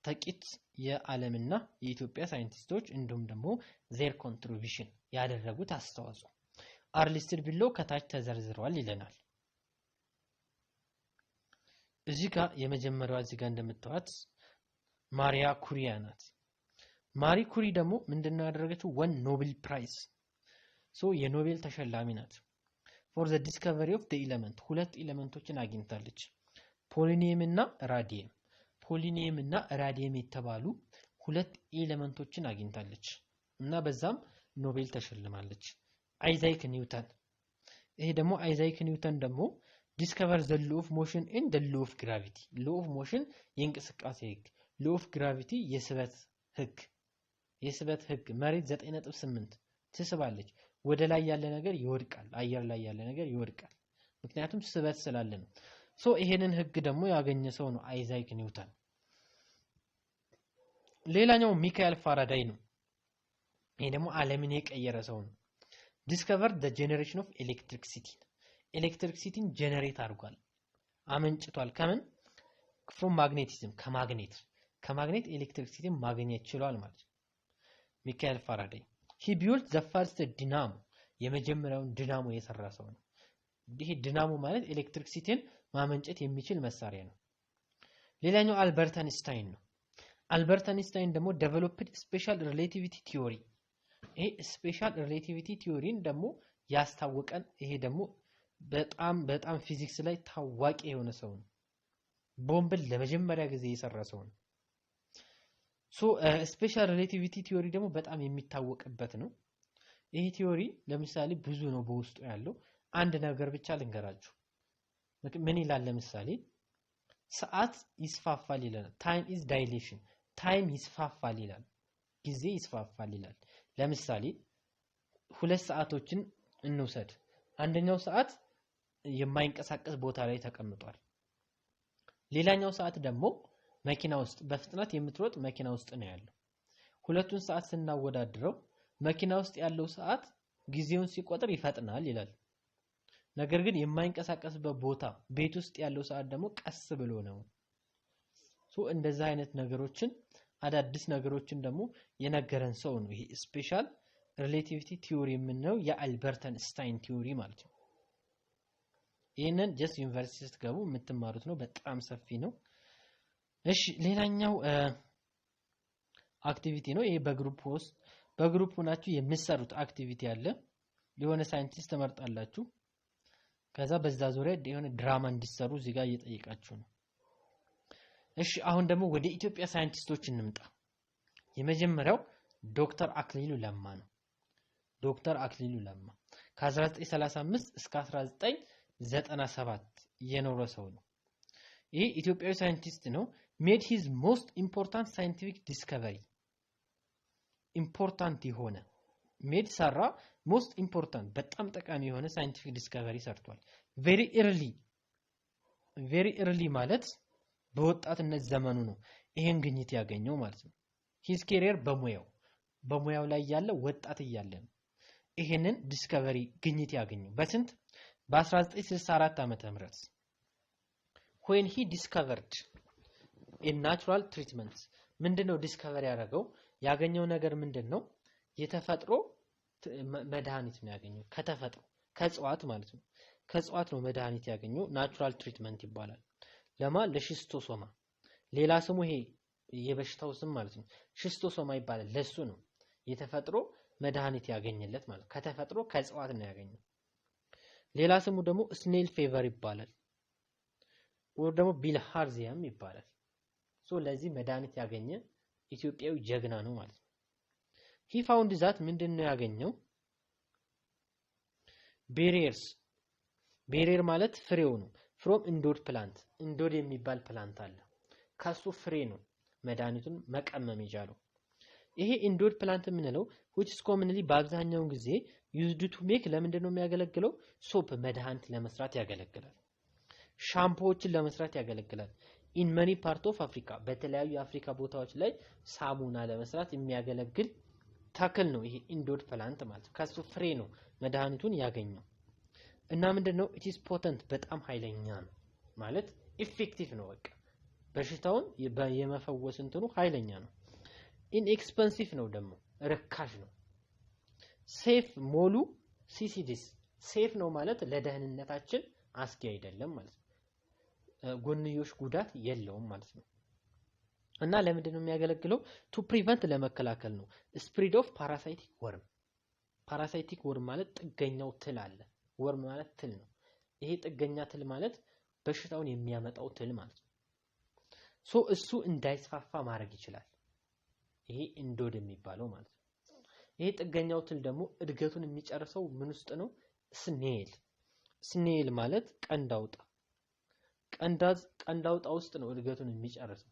ጥቂት የዓለምና የኢትዮጵያ ሳይንቲስቶች እንዲሁም ደግሞ their contribution ያደረጉት አስተዋጽኦ are listed below ከታች ተዘርዝረዋል ይለናል። እዚህ ጋር የመጀመሪያዋ እዚህ ጋር እንደምታዩት ማሪያ ኩሪ ናት። ማሪ ኩሪ ደግሞ ምንድነው ያደረገችው? one Nobel Prize የኖቤል ተሸላሚ ናት። for the discovery of the element ሁለት ኤሌመንቶችን አግኝታለች፣ ፖሊኒየም እና ራዲየም። ፖሊኒየም እና ራዲየም የተባሉ ሁለት ኤሌመንቶችን አግኝታለች እና በዛም ኖቤል ተሸልማለች። አይዛክ ኒውተን ይሄ ደግሞ አይዛክ ኒውተን ደግሞ discover the law of motion and the law of gravity law of motion የእንቅስቃሴ ህግ፣ law of gravity የስበት ህግ መሬት 9.8 ትስባለች፣ ወደ ላይ ያለ ነገር ይወድቃል፣ አየር ላይ ያለ ነገር ይወድቃል፣ ምክንያቱም ስበት ስላለ ነው። ይሄንን ህግ ደግሞ ያገኘ ሰው ነው አይዛክ ኒውተን። ሌላኛው ሚካኤል ፋራዳይ ነው። ይሄ ደግሞ ዓለምን የቀየረ ሰው ነው። discover the generation of electricity ኤሌክትሪክሲቲን ጀነሬት አድርጓል፣ አመንጭቷል። ከምን? from magnetism ከማግኔት ኤሌክትሪክሲቲን ማግኘት ችሏል ማለት ነው ሚካኤል ፋራዳይ። he built the first dynamo የመጀመሪያውን ዲናሞ የሰራ ሰው ነው። ይሄ ዲናሞ ማለት ኤሌክትሪክሲቲን ማመንጨት የሚችል መሳሪያ ነው። ሌላኛው አልበርት አንስታይን ነው። አልበርት አንስታይን ደግሞ developed special relativity theory ይሄ ስፔሻል ሪሌቲቪቲ ቲዮሪን ደግሞ ያስታወቀን፣ ይሄ ደግሞ በጣም ፊዚክስ ላይ ታዋቂ የሆነ ሰው ነው። ቦምብን ለመጀመሪያ ጊዜ የሰራ ሰው ነው። ስፔሻል ሪሌቲቪቲ ቲዮሪ ደግሞ በጣም የሚታወቅበት ነው። ይሄ ቲዮሪ ለምሳሌ ብዙ ነው በውስጡ ያለው አንድ ነገር ብቻ ልንገራችሁ ምን ይላል ለምሳሌ ሰዓት ይስፋፋል ይላል time is dilation time ይስፋፋል ይላል ጊዜ ይስፋፋል ይላል ለምሳሌ ሁለት ሰዓቶችን እንውሰድ አንደኛው ሰዓት የማይንቀሳቀስ ቦታ ላይ ተቀምጧል ሌላኛው ሰዓት ደግሞ መኪና ውስጥ በፍጥነት የምትሮጥ መኪና ውስጥ ነው ያለው ሁለቱን ሰዓት ስናወዳድረው መኪና ውስጥ ያለው ሰዓት ጊዜውን ሲቆጥር ይፈጥናል ይላል ነገር ግን የማይንቀሳቀስበት ቦታ ቤት ውስጥ ያለው ሰዓት ደግሞ ቀስ ብሎ ነው እንደዛ አይነት ነገሮችን አዳዲስ ነገሮችን ደግሞ የነገረን ሰው ነው ይሄ ስፔሻል ሪሌቲቪቲ ቲዮሪ የምንለው የአልበርት አንስታይን ቲዮሪ ማለት ነው ይሄንን ጀስት ዩኒቨርሲቲ ስትገቡ የምትማሩት ነው በጣም ሰፊ ነው እሺ ሌላኛው አክቲቪቲ ነው ይሄ በግሩፕ ሆናችሁ የምትሰሩት አክቲቪቲ አለ የሆነ ሳይንቲስት ተመርጣላችሁ ከዛ በዛ ዙሪያ የሆነ ድራማ እንዲሰሩ እዚህ ጋር እየጠየቃችሁ ነው እሺ አሁን ደግሞ ወደ ኢትዮጵያ ሳይንቲስቶች እንምጣ የመጀመሪያው ዶክተር አክሊሉ ለማ ነው ዶክተር አክሊሉ ለማ ከ1935 እስከ 1997 የኖረ ሰው ነው ይሄ ኢትዮጵያዊ ሳይንቲስት ነው made his most important scientific discovery important የሆነ ሜድ ሰራ most important በጣም ጠቃሚ የሆነ ሳይንቲፊክ ዲስከቨሪ ሰርቷል very early ማለት በወጣትነት ዘመኑ ነው ይሄን ግኝት ያገኘው ማለት ነው his career በሙያው ላይ ያለ ወጣት እያለ ነው ይሄንን ዲስከቨሪ ግኝት ያገኘው በስንት በ1964 ዓመተ ምህረት when he discovered a natural treatment ምንድነው ዲስከቨሪ ያገኘው ነገር ምንድነው የተፈጥሮ መድኃኒት ነው ያገኘው ከተፈጥሮ ከጽዋት ማለት ነው ከጽዋት ነው መድኃኒት ያገኘው ናቹራል ትሪትመንት ይባላል ለሽስቶሶማ ሌላ ስሙ ይሄ የበሽታው ስም ማለት ነው ሽስቶሶማ ይባላል ለሱ ነው የተፈጥሮ መድኃኒት ያገኘለት ማለት ከተፈጥሮ ከጽዋት ነው ያገኘው ሌላ ስሙ ደግሞ ስኔል ፌቨር ይባላል ወይ ደግሞ ቢልሃርዚየም ይባላል ለዚህ መድኃኒት ያገኘ ኢትዮጵያዊ ጀግና ነው ማለት ነው he found that ምንድነው ያገኘው ቤሪየር ማለት ፍሬው ነው from indoor plant indoor የሚባል ፕላንት አለ ከሱ ፍሬ ነው መድኃኒቱን መቀመም ይቻላል ይሄ ኢንዶር ፕላንት የምንለው which is commonly በአብዛኛው ጊዜ used to make ለምንድነው የሚያገለግለው ሶፕ መድኃኒት ለመስራት ያገለግላል ሻምፖዎችን ለመስራት ያገለግላል in many part of Africa በተለያዩ የአፍሪካ ቦታዎች ላይ ሳሙና ለመስራት የሚያገለግል ተክል ነው ይሄ ኢንዶር ፕላንት ማለት ከሱ ፍሬ ነው መድኃኒቱን ያገኘው እና ምንድነው it is potent በጣም ኃይለኛ ነው ማለት ኢፌክቲቭ ነው በቃ በሽታውን የመፈወስ እንትኑ ኃይለኛ ነው inexpensive ነው ደግሞ ርካሽ ነው safe ሞሉ ሲሲዲስ safe ነው ማለት ለደህንነታችን አስጊ አይደለም ማለት ነው ጎንዮሽ ጉዳት የለውም ማለት ነው እና ለምንድነው የሚያገለግለው to prevent ለመከላከል ነው spread of parasitic worm ማለት ጥገኛው ትል አለ worm ማለት ትል ነው ይሄ ጥገኛ ትል ማለት በሽታውን የሚያመጣው ትል ማለት ነው እሱ እንዳይስፋፋ ማድረግ ይችላል ይሄ ኢንዶድ የሚባለው ማለት ነው ይሄ ጥገኛው ትል ደግሞ እድገቱን የሚጨርሰው ምን ውስጥ ነው ስኔል ማለት ቀንዳውጣ ውስጥ ነው እድገቱን የሚጨርሰው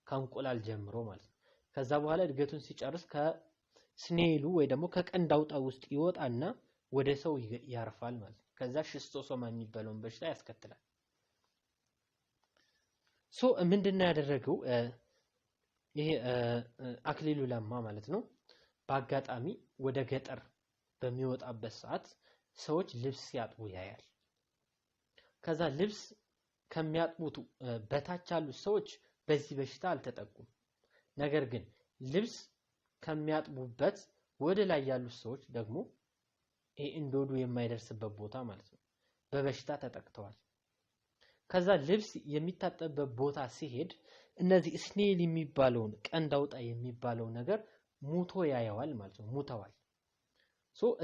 ከእንቁላል ጀምሮ ማለት ነው ከዛ በኋላ እድገቱን ሲጨርስ ከስኔሉ ወይ ደግሞ ከቀንዳውጣ ውስጥ ይወጣና ወደ ሰው ያርፋል ማለት ነው ከዛ ሽስቶሶማ የሚባለውን በሽታ ያስከትላል ምንድነው ያደረገው ይሄ አክሊሉ ለማ ማለት ነው በአጋጣሚ ወደ ገጠር በሚወጣበት ሰዓት ሰዎች ልብስ ያጥቡ ያያል ከዛ ልብስ ከሚያጥቡት በታች ያሉ ሰዎች በዚህ በሽታ አልተጠቁም ነገር ግን ልብስ ከሚያጥቡበት ወደ ላይ ያሉ ሰዎች ደግሞ ኢንዶዱ የማይደርስበት ቦታ ማለት ነው በበሽታ ተጠቅተዋል ከዛ ልብስ የሚታጠብበት ቦታ ሲሄድ እነዚህ ስኔል የሚባለውን ቀንዳውጣ የሚባለው ነገር ሙቶ ያያዋል ማለት ነው ሙተዋል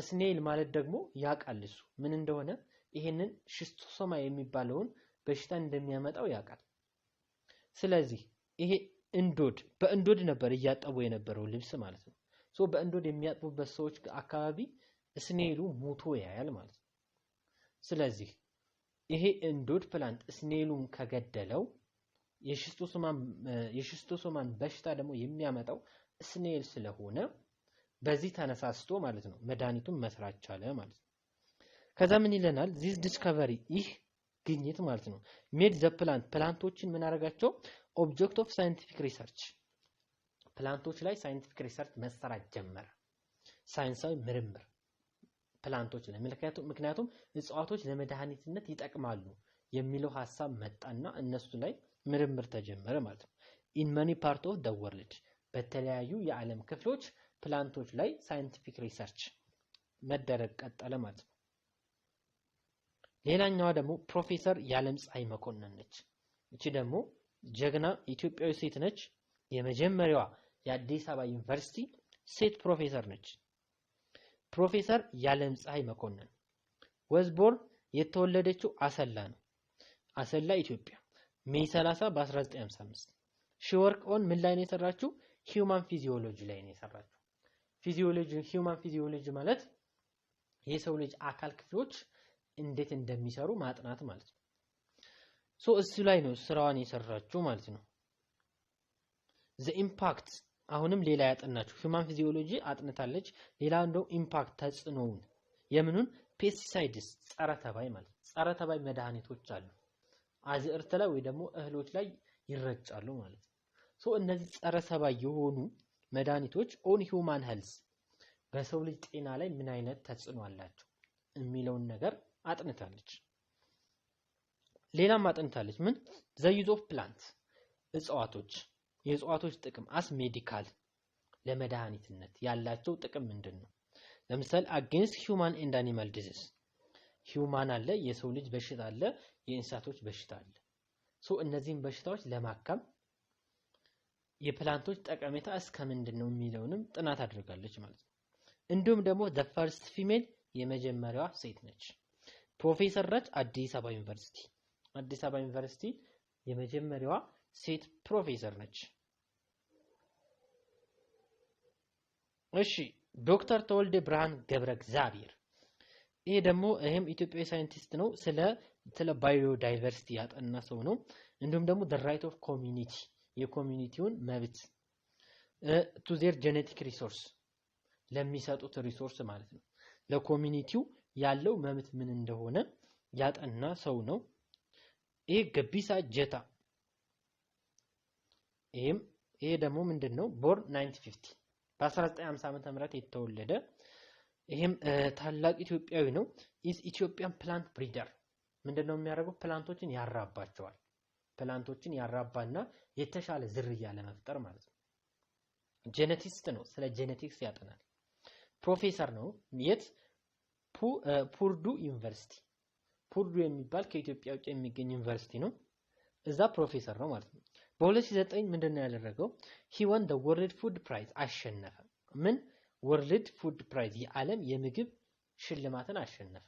ስኔል ማለት ደግሞ ያቃልሱ ምን እንደሆነ ይሄንን ሽስቶሶማ የሚባለውን በሽታ እንደሚያመጣው ያቃል ስለዚህ ይሄ በእንዶድ ነበር እያጠቡ የነበረው ልብስ ማለት ነው በእንዶድ የሚያጥቡበት ሰዎች አካባቢ ስኔሉ ሙቶ ያያል ማለት ነው። ስለዚህ ይሄ እንዶድ ፕላንት ስኔሉን ከገደለው የሽስቶሶማን በሽታ ደግሞ የሚያመጣው ስኔል ስለሆነ በዚህ ተነሳስቶ ማለት ነው መድኃኒቱን መስራት ቻለ ማለት ነው። ከዛ ምን ይለናል? ዚስ ዲስከቨሪ ይህ ግኝት ማለት ነው ሜድ ዘ ፕላንቶችን ምን አደረጋቸው? ኦብጀክት ኦፍ ሳይንቲፊክ ሪሰርች ፕላንቶች ላይ ሳይንቲፊክ ሪሰርች መሰራት ጀመረ። ሳይንሳዊ ምርምር ፕላንቶች ላይ ምክንያቱም እጽዋቶች ለመድኃኒትነት ይጠቅማሉ የሚለው ሐሳብ መጣና እነሱ ላይ ምርምር ተጀመረ ማለት ነው። ኢን መኒ ፓርት ኦፍ ዘ ወርልድ በተለያዩ የዓለም ክፍሎች ፕላንቶች ላይ ሳይንቲፊክ ሪሰርች መደረግ ቀጠለ ማለት ነው። ሌላኛዋ ደግሞ ፕሮፌሰር ያለምፀሐይ መኮንን ነች። እቺ ደግሞ ጀግና ኢትዮጵያዊ ሴት ነች። የመጀመሪያዋ የአዲስ አበባ ዩኒቨርሲቲ ሴት ፕሮፌሰር ነች። ፕሮፌሰር ያለምፀሐይ መኮንን ወዝቦርን የተወለደችው አሰላ ነው። አሰላ ኢትዮጵያ ሜይ 30 በ1955 ሺወርክ ኦን ምን ላይ ነው የሰራችው? ሂዩማን ፊዚዮሎጂ ላይ ነው የሰራችው። ሂዩማን ፊዚዮሎጂ ማለት የሰው ልጅ አካል ክፍሎች እንዴት እንደሚሰሩ ማጥናት ማለት ነው። እሱ ላይ ነው ስራዋን የሰራችው ማለት ነው። ዘ ኢምፓክት አሁንም ሌላ ያጠናችው ሂዩማን ፊዚዮሎጂ አጥንታለች። ሌላ እንደው ኢምፓክት ተጽዕኖውን የምኑን ፔስቲሳይድስ ጸረ ተባይ ማለት ጸረ ተባይ መድኃኒቶች አሉ አዝዕርት ላይ ወይ ደግሞ እህሎች ላይ ይረጫሉ ማለት ነው። እነዚህ ጸረ ተባይ የሆኑ መድኃኒቶች ኦን ሂዩማን ሄልዝ በሰው ልጅ ጤና ላይ ምን አይነት ተጽዕኖ አላቸው የሚለውን ነገር አጥንታለች። ሌላም አጥንታለች ምን ዘ ዩዝ ኦፍ ፕላንት እጽዋቶች የእጽዋቶች ጥቅም አስ ሜዲካል ለመድኃኒትነት ያላቸው ጥቅም ምንድነው? ለምሳሌ አጌንስት ሂዩማን ኤንድ አኒማል ዲዚዝ ሂዩማን አለ፣ የሰው ልጅ በሽታ አለ፣ የእንስሳቶች በሽታ አለ። እነዚህን በሽታዎች ለማከም የፕላንቶች ጠቀሜታ እስከ ምንድነው የሚለውንም ጥናት አድርጋለች ማለት ነው። እንዲሁም ደግሞ the first female የመጀመሪያዋ ሴት ነች። ፕሮፌሰር ነች አዲስ አበባ ዩኒቨርሲቲ የመጀመሪያዋ ሴት ፕሮፌሰር ነች። እሺ ዶክተር ተወልደ ብርሃን ገብረ እግዚአብሔር ይሄ ደግሞ ይሄም ኢትዮጵያዊ ሳይንቲስት ነው። ስለ ባዮዳይቨርሲቲ ያጠና ሰው ነው። እንዲሁም ደግሞ the right of community የኮሚኒቲውን መብት to their genetic resource ለሚሰጡት ሪሶርስ ማለት ነው ለኮሚኒቲው ያለው መብት ምን እንደሆነ ያጠና ሰው ነው። ይሄ ገቢሳ ጀታ ይሄ ደግሞ ምንድነው ቦርን 1950 በ1950 ዓመተ ምህረት የተወለደ ይሄም ታላቅ ኢትዮጵያዊ ነው። ኢዝ ኢትዮጵያን ፕላንት ብሪደር ምንድነው የሚያደርገው? ፕላንቶችን ያራባቸዋል። ፕላንቶችን ያራባና የተሻለ ዝርያ ለመፍጠር ማለት ነው። ጄኔቲስት ነው። ስለ ጄኔቲክስ ያጠናል። ፕሮፌሰር ነው። የት ፑርዱ ዩኒቨርሲቲ ፑርዱ የሚባል ከኢትዮጵያ ውጭ የሚገኝ ዩኒቨርሲቲ ነው። እዛ ፕሮፌሰር ነው ማለት ነው። በ2009 ምንድነው ያደረገው? he won the world food prize አሸነፈ። ምን ወርልድ ፉድ ፕራይዝ የዓለም የምግብ ሽልማትን አሸነፈ።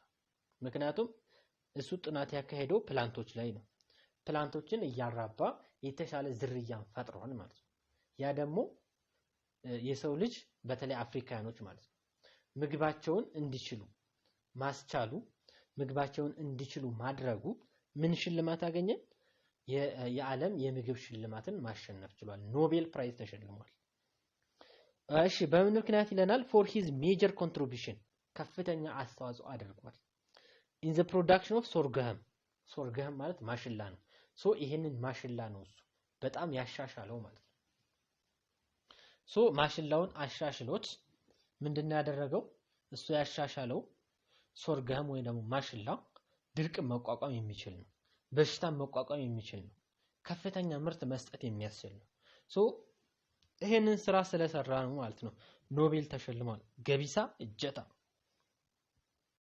ምክንያቱም እሱ ጥናት ያካሄደው ፕላንቶች ላይ ነው። ፕላንቶችን እያራባ የተሻለ ዝርያን ፈጥሯል ማለት ነው። ያ ደግሞ የሰው ልጅ በተለይ አፍሪካኖች ማለት ነው ምግባቸውን እንዲችሉ ማስቻሉ ምግባቸውን እንዲችሉ ማድረጉ ምን ሽልማት አገኘ? የዓለም የምግብ ሽልማትን ማሸነፍ ችሏል። ኖቤል ፕራይዝ ተሸልሟል። እሺ በምን ምክንያት ይለናል? for his major contribution ከፍተኛ አስተዋጽኦ አድርጓል in the production of ሶርገም ማለት ማሽላ ነው። ይሄንን ማሽላ ነው እሱ በጣም ያሻሻለው ማለት ነው። ማሽላውን አሻሽሎት ምንድነው ያደረገው? እሱ ያሻሻለው ሶርገም ወይ ደግሞ ማሽላ ድርቅ መቋቋም የሚችል ነው። በሽታን መቋቋም የሚችል ነው። ከፍተኛ ምርት መስጠት የሚያስችል ነው። ይሄንን ስራ ስለሰራ ነው ማለት ነው ኖቤል ተሸልሟል። ገቢሳ እጀታ